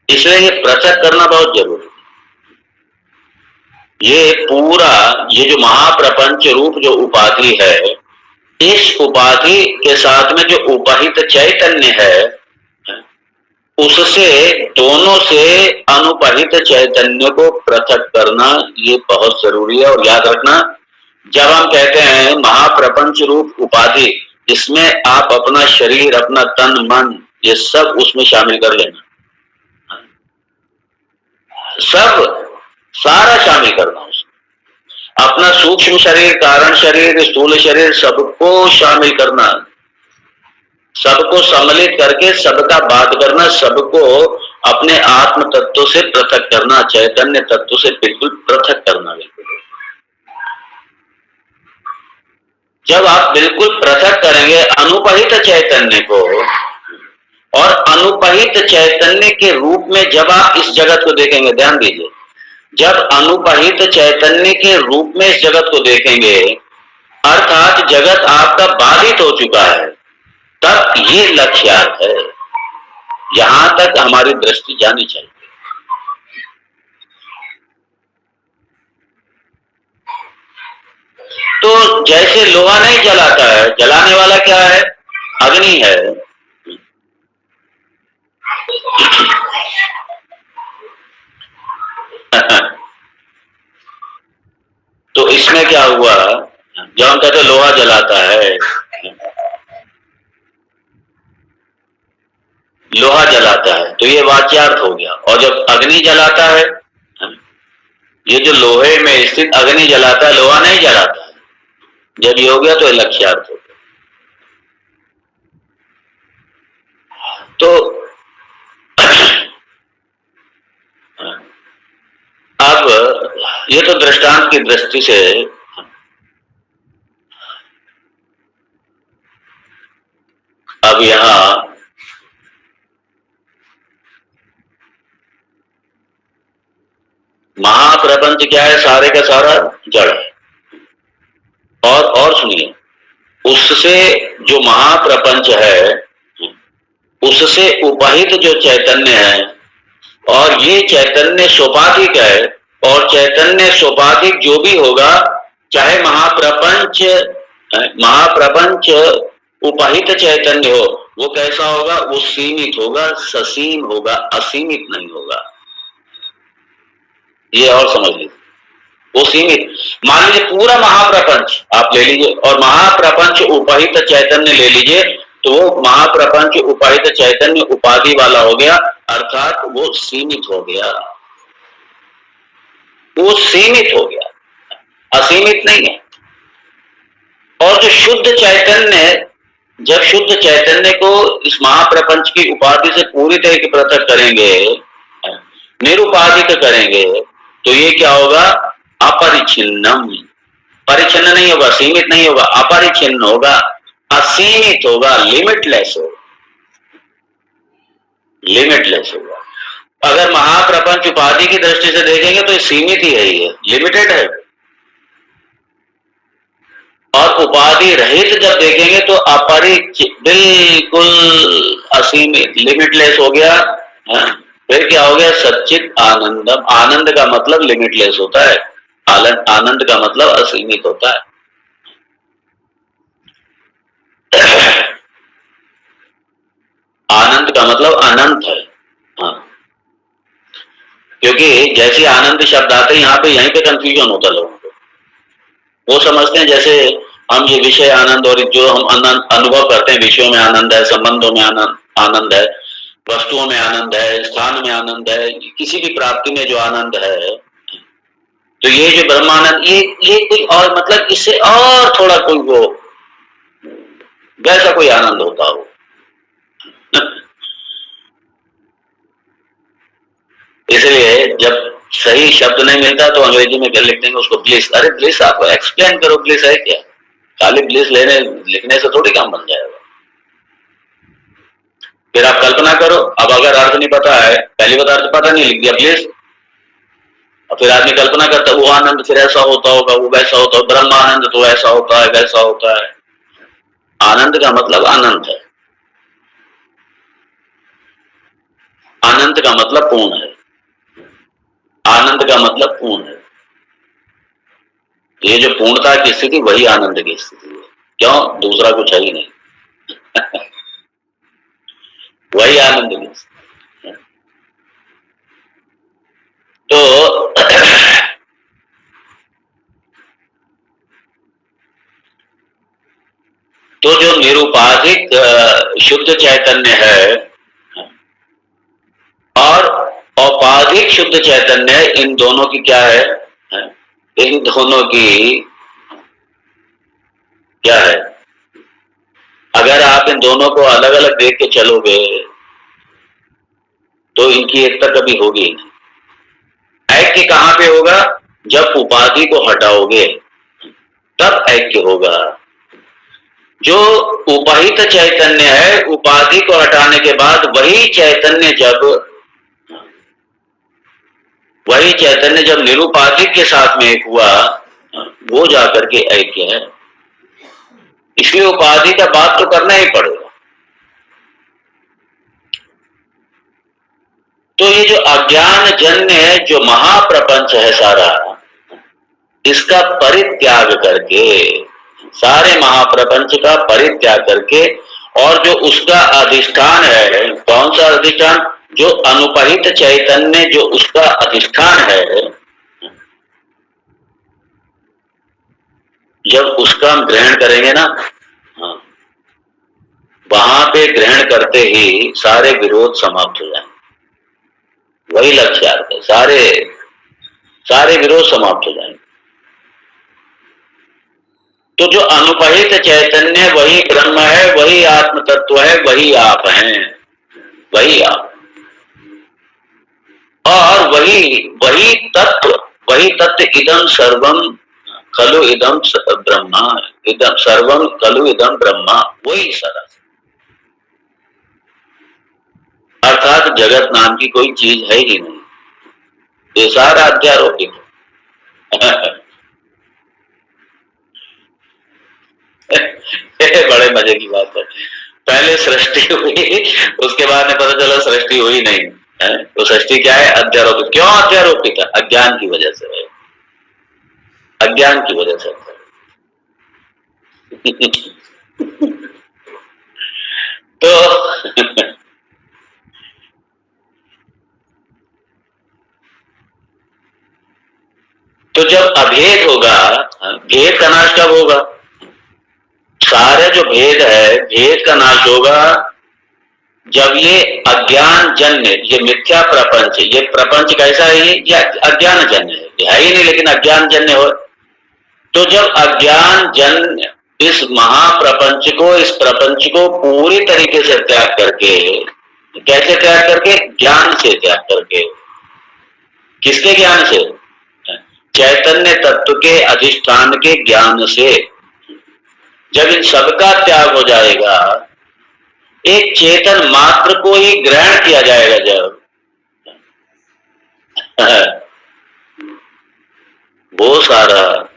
इसलिए ये पृथक करना बहुत जरूरी है। ये पूरा ये जो महाप्रपंच रूप जो उपाधि है, इस उपाधि के साथ में जो उपहित चैतन्य है, उससे दोनों से अनुपहित चैतन्य को पृथक करना ये बहुत जरूरी है। और याद रखना, जब हम कहते हैं महाप्रपंच रूप उपाधि, इसमें आप अपना शरीर, अपना तन, मन, ये सब उसमें शामिल कर लेना, सब सारा शामिल करना उसमें। अपना सूक्ष्म शरीर, कारण शरीर, स्थूल शरीर, सबको शामिल करना, सबको सम्मिलित करके सबका बात करना, सबको अपने आत्म तत्व से पृथक करना, चैतन्य तत्व से बिल्कुल पृथक करना। बिल्कुल जब आप बिल्कुल पृथक करेंगे अनुपहित चैतन्य को, और अनुपहित चैतन्य के रूप में जब आप इस जगत को देखेंगे, ध्यान दीजिए, जब अनुपहित चैतन्य के रूप में इस जगत को देखेंगे, अर्थात जगत आपका बाधित हो चुका है, तब ये लक्ष्यार्थ है। यहां तक हमारी दृष्टि जानी चाहिए। तो जैसे लोहा नहीं जलाता है, जलाने वाला क्या है? अग्नि है। तो इसमें क्या हुआ, जब हम कहते लोहा जलाता है, लोहा जलाता है, तो ये वाच्यार्थ हो गया। और जब अग्नि जलाता है, ये जो लोहे में स्थित अग्नि जलाता है, लोहा नहीं जलाता है, जब ये हो गया तो लक्ष्यार्थ हो गया। तो अब ये तो दृष्टांत की दृष्टि से, अब यहां महाप्रपंच क्या है? सारे का सारा जड़ है। और सुनिए, उससे जो महाप्रपंच है, उससे उपहित जो चैतन्य है, और ये चैतन्य सोपाधिक है, और चैतन्य सोपाधिक जो भी होगा, चाहे महाप्रपंच महाप्रपंच उपहित चैतन्य हो, वो कैसा होगा? वो सीमित होगा, ससीम होगा, असीमित नहीं होगा। ये और समझ लीजिए, वो सीमित। मान लीजिए पूरा महाप्रपंच आप ले लीजिए, और महाप्रपंच उपहित चैतन्य ले लीजिए, तो वो महाप्रपंच उपहित चैतन्य उपाधि वाला हो गया, अर्थात वो सीमित हो गया, वो सीमित हो गया, असीमित नहीं है। और जो शुद्ध चैतन्य, जब शुद्ध चैतन्य को इस महाप्रपंच की उपाधि से पूरी तरह से पृथक करेंगे, निरुपाधिक करेंगे, तो ये क्या होगा? अपरिछिन्नम। परिच्छिन्न नहीं होगा, सीमित नहीं होगा, अपरिछिन्न होगा, असीमित होगा, लिमिटलेस होगा, लिमिटलेस होगा। अगर महाप्रपंच उपाधि की दृष्टि से देखेंगे तो ये सीमित ही है, ये लिमिटेड है। और उपाधि रहित जब देखेंगे तो बिल्कुल असीमित, लिमिटलेस हो गया। फिर क्या हो गया? सच्चित आनंदम। आनंद का मतलब लिमिटलेस होता है, आनंद का मतलब असीमित होता है। आनंद का मतलब अनंत है। हाँ, क्योंकि जैसे आनंद शब्द आते हैं यहाँ पे, यहीं पे कंफ्यूजन होता है लोगों को। वो समझते हैं जैसे हम ये विषय आनंद, और जो हम आनंद अनुभव करते हैं, विषयों में आनंद है, संबंधों में आनंद आनंद है, वस्तुओं में आनंद है, स्थान में आनंद है, किसी भी प्राप्ति में जो आनंद है, तो ये जो ब्रह्मानंद, ये कोई और मतलब इससे और थोड़ा कोई वो वैसा कोई आनंद होता हो। इसलिए जब सही शब्द नहीं मिलता तो अंग्रेजी में क्या लिख देंगे उसको? ब्लिस। अरे ब्लिस आप एक्सप्लेन करो, ब्लिस है क्या? खाली ब्लिस लेने लिखने से थोड़ी काम बन जाएगा। फिर आप कल्पना करो, अब अगर अर्थ नहीं पता है, पहली बात अर्थ पता नहीं, लिख दिया ब्लिस, और फिर आदमी कल्पना करता है वो आनंद फिर ऐसा होता होगा, वो वैसा होता होगा, ब्रह्म आनंद तो ऐसा होता है, वैसा होता है। आनंद का मतलब अनंत है, आनंद का मतलब पूर्ण है, आनंद का मतलब पूर्ण है। ये जो पूर्णता की स्थिति वही आनंद की स्थिति है। क्यों? दूसरा कुछ है ही नहीं। वही आनंद की स्थिति है। तो तो जो निरुपाधिक शुद्ध चैतन्य है और औपाधिक शुद्ध चैतन्य, इन दोनों की क्या है? इन दोनों की क्या है? अगर आप इन दोनों को अलग अलग देख के चलोगे तो इनकी एकता कभी होगी नहीं। ऐक्य कहां पे होगा? जब उपाधि को हटाओगे तब ऐक्य होगा। जो उपाहित चैतन्य है, उपाधि को हटाने के बाद वही चैतन्य जब निरुपाधिक के साथ में एक हुआ, वो जाकर के ऐक्य है। इसलिए उपाधि का बात तो करना ही पड़ेगा। तो ये जो अज्ञान जन्य जो महाप्रपंच है सारा, इसका परित्याग करके, सारे महाप्रपंच का परित्याग करके, और जो उसका अधिष्ठान है, कौन सा अधिष्ठान? जो अनुपहित चैतन्य जो उसका अधिष्ठान है, जब उसका हम ग्रहण करेंगे ना, वहां पे ग्रहण करते ही सारे विरोध समाप्त हो जाएंगे। वही लक्ष्यार्थ है, सारे विरोध समाप्त हो जाएंगे। तो जो अनुपहित चैतन्य वही ब्रह्म है, वही आत्म तत्व है, वही आप हैं, वही आप। और वही तत्व इदं सर्वम खलु इदं ब्रह्मा, इदं सर्वम खलु इदं ब्रह्मा, वही सारा। अर्थात जगत नाम की कोई चीज है ही नहीं, ये सारा अध्यारोपित बड़े मजे की बात है। पहले सृष्टि हुई, उसके बाद में पता चला सृष्टि हुई नहीं है। तो सृष्टि क्या है? अध्यारोपित। क्यों अध्यारोपित है? अज्ञान की वजह से है, अज्ञान की वजह से। तो तो जब अभेद होगा, भेद का नाश कब होगा? सारे जो भेद है, भेद का नाश होगा जब ये अज्ञान जन्य, ये मिथ्या प्रपंच, ये प्रपंच कैसा है? ये अज्ञान जन्य है, ये है ही नहीं, लेकिन अज्ञान जन्य हो। तो जब अज्ञान जन्य इस महाप्रपंच को, इस प्रपंच को पूरी तरीके से त्याग करके, कैसे त्याग करके? ज्ञान से त्याग करके। किसके ज्ञान से? चैतन्य तत्व के अधिष्ठान के ज्ञान से। जब इन सबका त्याग हो जाएगा, एक चेतन मात्र को ही ग्रहण किया जाएगा, जब वो सारा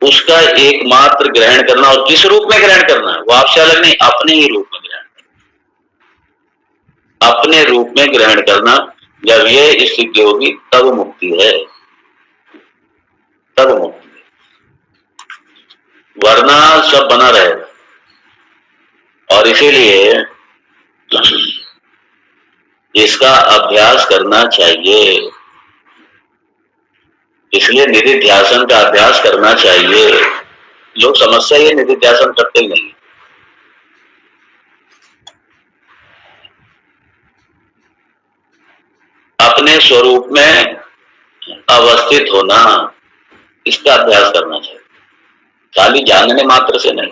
उसका एकमात्र ग्रहण करना, और किस रूप में ग्रहण करना? वो आपसे अलग नहीं, अपने ही रूप में ग्रहण करना, अपने रूप में ग्रहण करना। जब ये स्थिति होगी तब मुक्ति है, तब मुक्ति है। वरना सब बना रहेगा। और इसीलिए इसका अभ्यास करना चाहिए, इसलिए निधिध्यासन का अभ्यास करना चाहिए। लोग समस्या ये निधिध्यासन करते ही नहीं। अपने स्वरूप में अवस्थित होना, इसका अभ्यास करना चाहिए, खाली जानने मात्र से नहीं।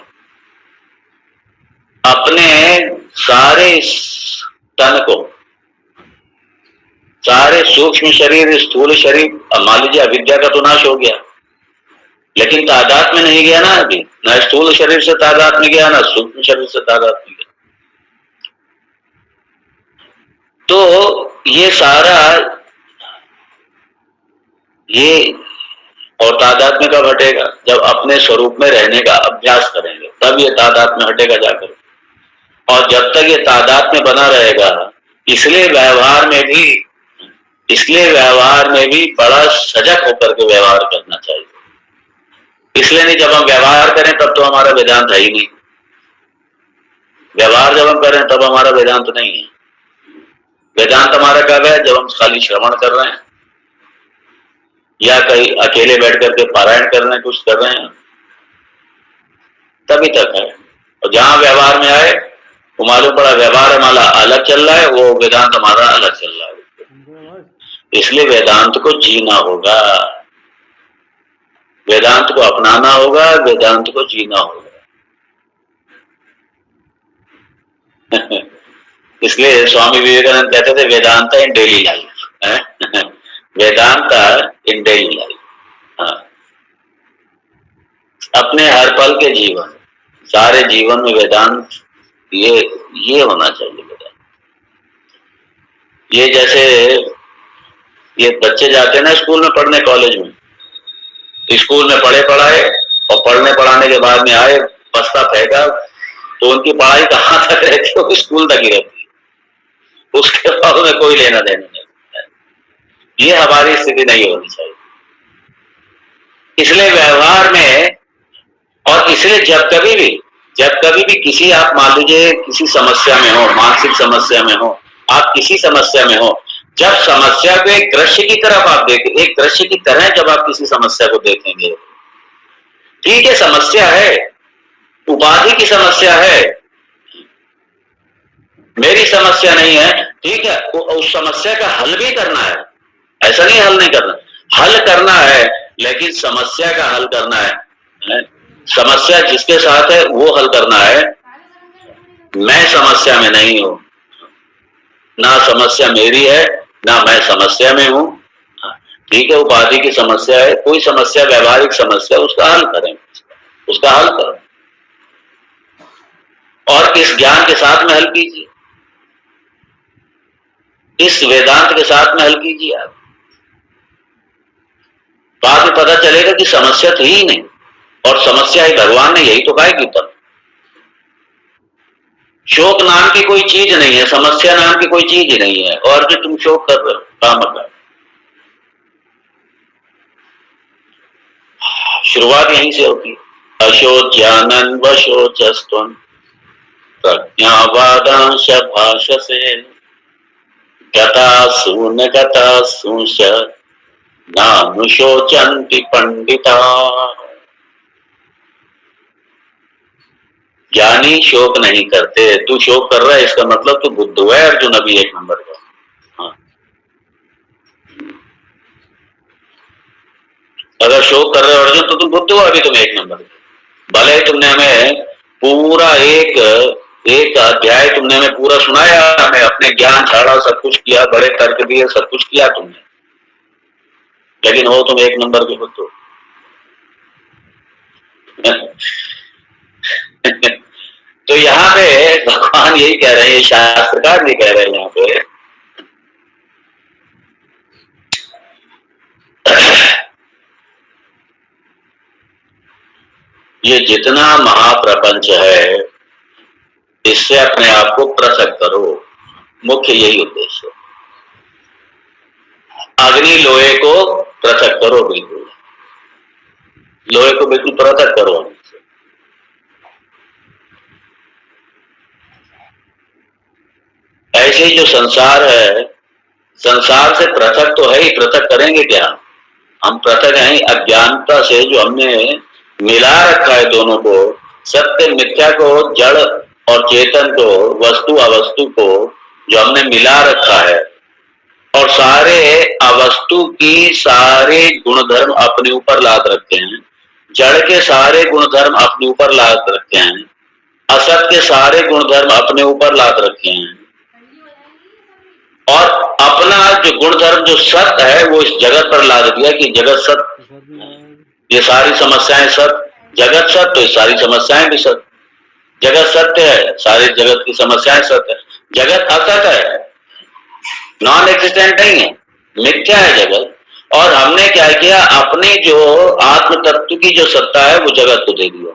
अपने सारे तन को, सारे सूक्ष्म शरीर, स्थूल शरीर, मान लीजिए अविद्या का तो नाश हो गया, लेकिन तादाद में नहीं गया ना अभी, ना स्थूल शरीर से तादाद में गया, ना सूक्ष्म शरीर से तादाद में गया। तो ये सारा, ये और तादाद में कब हटेगा? जब अपने स्वरूप में रहने का अभ्यास करेंगे, तब ये तादाद में हटेगा जाकर। और जब तक ये तादाद में बना रहेगा, इसलिए व्यवहार में भी इसलिए व्यवहार में भी बड़ा सजग होकर के व्यवहार करना चाहिए। इसलिए नहीं, जब हम व्यवहार करें तब तो हमारा वेदांत है ही नहीं। व्यवहार जब हम करें तब हमारा वेदांत नहीं है। वेदांत हमारा कब है? जब हम खाली श्रवण कर रहे हैं या कहीं अकेले बैठ करके पारायण कर रहे हैं, कुछ कर रहे हैं, तभी तक है। और जहां व्यवहार में आए वो मालूम पड़ा व्यवहार हमारा अलग चल रहा है, वो वेदांत हमारा अलग चल रहा है। इसलिए वेदांत को जीना होगा, वेदांत को अपनाना होगा, वेदांत को जीना होगा। इसलिए स्वामी विवेकानंद कहते थे वेदांत इन डेली लाइफ। वेदांत इन डेली लाइफ। हाँ, अपने हर पल के जीवन, सारे जीवन में वेदांत ये होना चाहिए। वेदांत ये जैसे ये बच्चे जाते हैं ना स्कूल में पढ़ने, कॉलेज में, स्कूल में पढ़े पढ़ाए और पढ़ने पढ़ाने के बाद में आए बस्ता फेंका, तो उनकी पढ़ाई कहाँ तक रहती है? स्कूल तक ही रहती है, उसके बाद में कोई लेना देना नहीं। ये हमारी स्थिति नहीं होनी चाहिए। इसलिए व्यवहार में, और इसलिए जब कभी भी किसी, आप मान लीजिए किसी समस्या में हो, मानसिक समस्या में हो, आप किसी समस्या में हो, जब समस्या को एक दृश्य की तरफ आप देखें, एक दृश्य की तरह जब आप किसी समस्या को देखेंगे, ठीक है समस्या है, उपाधि की समस्या है, मेरी समस्या नहीं है, ठीक है, उस समस्या का हल भी करना है, ऐसा नहीं हल नहीं करना, हल करना है, लेकिन समस्या का हल करना है। समस्या जिसके साथ है वो हल करना है, मैं समस्या में नहीं हूं, ना समस्या मेरी है ना मैं समस्या में हूं। ठीक है, उपाधि की समस्या है, कोई समस्या, व्यवहारिक समस्या, उसका हल करें, उसका हल करें, और इस ज्ञान के साथ में हल कीजिए, इस वेदांत के साथ में हल कीजिए। आप बाद में पता चलेगा कि समस्या थी ही नहीं, और समस्या ही भगवान ने यही तो कहा कि तब शोक नाम की कोई चीज नहीं है, समस्या नाम की कोई चीज ही नहीं है, और जो तुम शोक कर रहे हो काम कर। शुरुआत यहीं से होती है। अशोच्यानन वशोचस्त्वं प्रज्ञावादांश भाषसे गतासु न गतासूंश नानुशोचन्ति पंडिता। ज्ञानी शोक नहीं करते। तू शोक कर रहा है इसका मतलब तू बुद्धू है, अर्जुन अभी एक नंबर का। हाँ, अगर शोक कर रहे हो अर्जुन तो तुम बुद्धू हो, अभी तुम एक नंबर का। भले तुमने हमें पूरा एक अध्याय तुमने हमें पूरा सुनाया, हमें अपने ज्ञान छाड़ा, सब कुछ किया, बड़े तर्क दिए, सब कुछ किया तुमने, लेकिन हो तुम एक नंबर के बुद्धू। तो यहाँ पे भगवान यही कह रहे हैं, शास्त्रकार भी कह रहे हैं यहाँ पे, ये जितना महाप्रपंच है इससे अपने आप को पृथक करो, मुख्य यही उद्देश्य है। अग्नि लोहे को पृथक करो, बिल्कुल लोहे को बिल्कुल पृथक करो। ऐसे ही जो संसार है, संसार से पृथक तो है ही, पृथक करेंगे क्या? हम पृथक हैं अज्ञानता से, जो हमने मिला रखा है दोनों को, सत्य मिथ्या को, जड़ और चेतन को, वस्तु अवस्तु को, जो हमने मिला रखा है, और सारे अवस्तु की सारे गुणधर्म अपने ऊपर लाद रखे हैं, जड़ के सारे गुणधर्म अपने ऊपर लाद रखे हैं, असत के सारे गुणधर्म अपने ऊपर लाद रखे हैं, और अपना जो गुणधर्म जो सत्य है वो इस जगत पर लाद दिया कि जगत सत्य, ये सारी समस्याएं सत्य, जगत सत्य तो ये सारी समस्याएं भी सत्य, जगत सत्य है, सारे जगत की समस्याएं सत्य है, जगत असत है, नॉन एग्जिस्टेंट नहीं है, मिथ्या है जगत। और हमने क्या किया, अपने जो आत्म तत्व की जो सत्ता है वो जगत को दे दिया,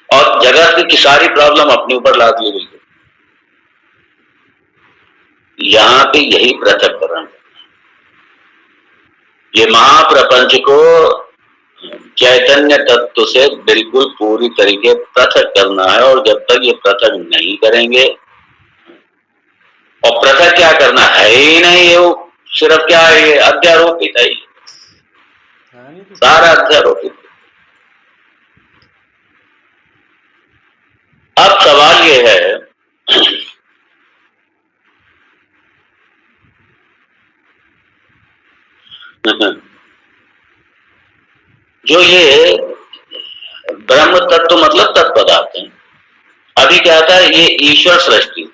और जगत की सारी प्रॉब्लम अपने ऊपर लाद ली गई। यहाँ पे यही पृथक्करण, ये महाप्रपंच को चैतन्य तत्व से बिल्कुल पूरी तरीके पृथक करना है। और जब तक ये पृथक नहीं करेंगे, और पृथक क्या करना है ही नहीं, ये सिर्फ क्या है, ये अध्यारोपित है, सारा अध्यारोपित। अब सवाल ये है जो ये ब्रह्म तत्व मतलब तत्पदार्थ है, अभी क्या था, ये ईश्वर सृष्टि,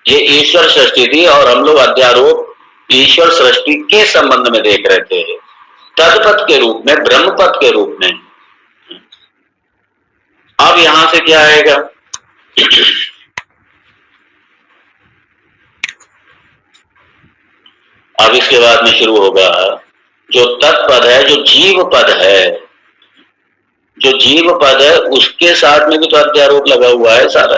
ये ईश्वर सृष्टि थी और हम लोग अध्यारोप ईश्वर सृष्टि के संबंध में देख रहे थे, तत्पद के रूप में, ब्रह्म पद के रूप में। अब यहां से क्या आएगा, अब इसके बाद में शुरू होगा जो तत्पद है, जो जीव पद है, जो जीव पद है उसके साथ में भी तो अध्यारोप लगा हुआ है सारा,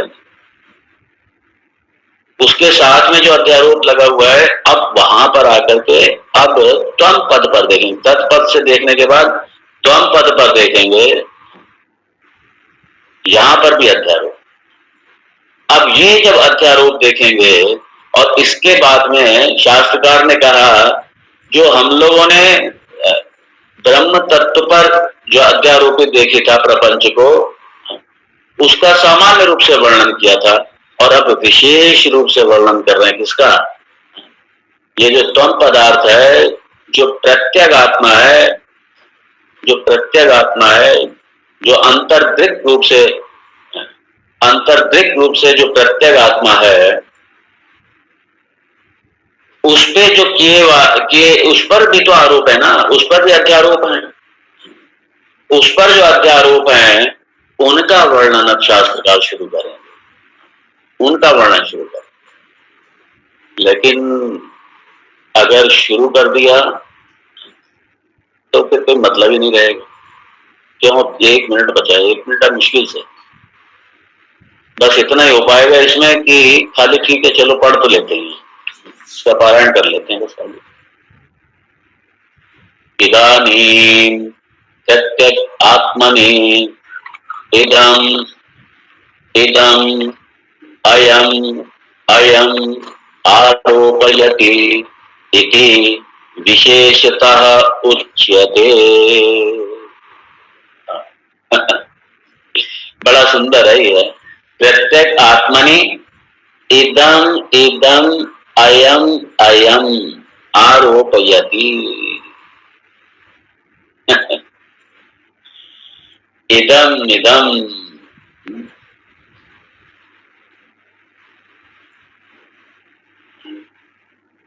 उसके साथ में जो अध्यारोप लगा हुआ है। अब वहां पर आकर के अब त्वम पद पर देखेंगे, तत्पद से देखने के बाद त्वम पद पर देखेंगे, यहां पर भी अध्यारोप। अब ये जब अध्यारोप देखेंगे और इसके बाद में शास्त्रकार ने कहा जो हम लोगों ने ब्रह्म तत्व पर जो अध्यारोपित देखे था प्रपंच को, उसका सामान्य रूप से वर्णन किया था, और अब विशेष रूप से वर्णन कर रहे हैं किसका, ये जो त्वम पदार्थ है, जो प्रत्यग आत्मा है, जो प्रत्यग आत्मा है, जो अंतर्दृक रूप से जो प्रत्यग आत्मा है, उस पे जो किए उस पर भी तो आरोप है ना, उस पर भी अध्यारोप है, उस पर जो अध्यारोप है उनका वर्णन अब शास्त्रकार शुरू करेंगे, उनका वर्णन शुरू करें। लेकिन अगर शुरू कर दिया तो फिर कोई मतलब ही नहीं रहेगा, क्यों, 1 मिनट बचा है, 1 मिनट मुश्किल से, बस इतना ही हो पाएगा इसमें कि खाली ठीक है चलो पढ़ तो लेते हैं, इसका पारायण कर लेते हैं बस खाली। इदानीं प्रत्यक् आत्मनि इदम् इदम् अयम् अयम् आरोपयति इति विशेषतः उच्यते। बड़ा सुंदर है ये, प्रत्येक आत्मनि इदम् इदम् अयम् अयम् आरोपयति। इदम् इदम्,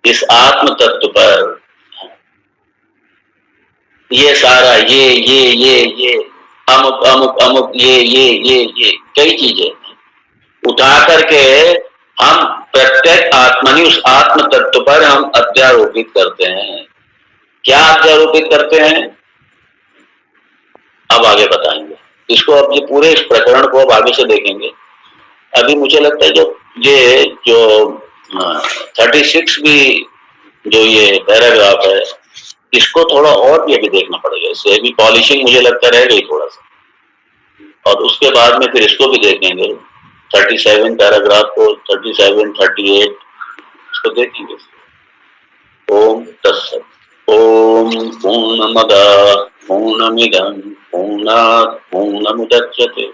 इस आत्म तत्व पर ये सारा ये अमुक अमुक अमुक ये कई चीजें उठा करके हम प्रत्येक आत्मनि, उस आत्म तत्व पर हम अध्यारोपित करते हैं। क्या अध्यारोपित करते हैं अब आगे बताएंगे इसको, अब ये पूरे इस प्रकरण को अब आगे से देखेंगे। अभी मुझे लगता है जो 36 भी जो ये पैराग्राफ है, इसको थोड़ा और भी अभी देखना पड़ेगा, इससे अभी पॉलिशिंग मुझे लगता रह गई थोड़ा सा, और उसके बाद में फिर इसको भी देखेंगे 37 पैराग्राफ को, 37, 38 इसको देखेंगे। ओम तत्सत। ओम पूर्णमदः पूर्णमिदं पूर्णात् पूर्णमुदच्यते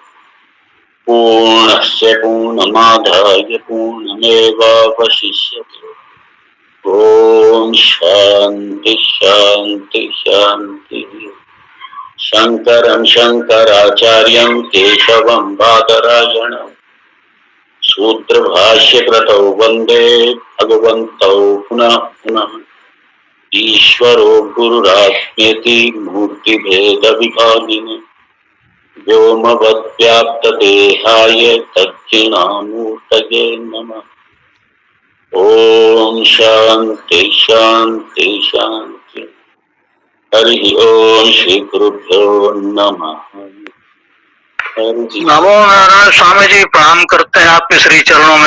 पूर्णस्य पूर्णमादाय पूर्णमेवावशिष्यते। ओम शांति शांति शांति। शंकरं शंकराचार्यं केशवं बादरायणं सूत्रभाष्यकृतौ वन्दे भगवन्तौ पुनः पुनः। ईश्वरो गुरुरात्मेति मूर्तिभेदविभागिने व्योमवद्व्याप्तदेहाय दक्षिणामूर्तये नमः। ओम शांति शांति शांति। हरि ओम श्री गुरुभ्यो नमः। नमो नारायण। स्वामी जी प्रणाम करते हैं आपके श्री चरणों में।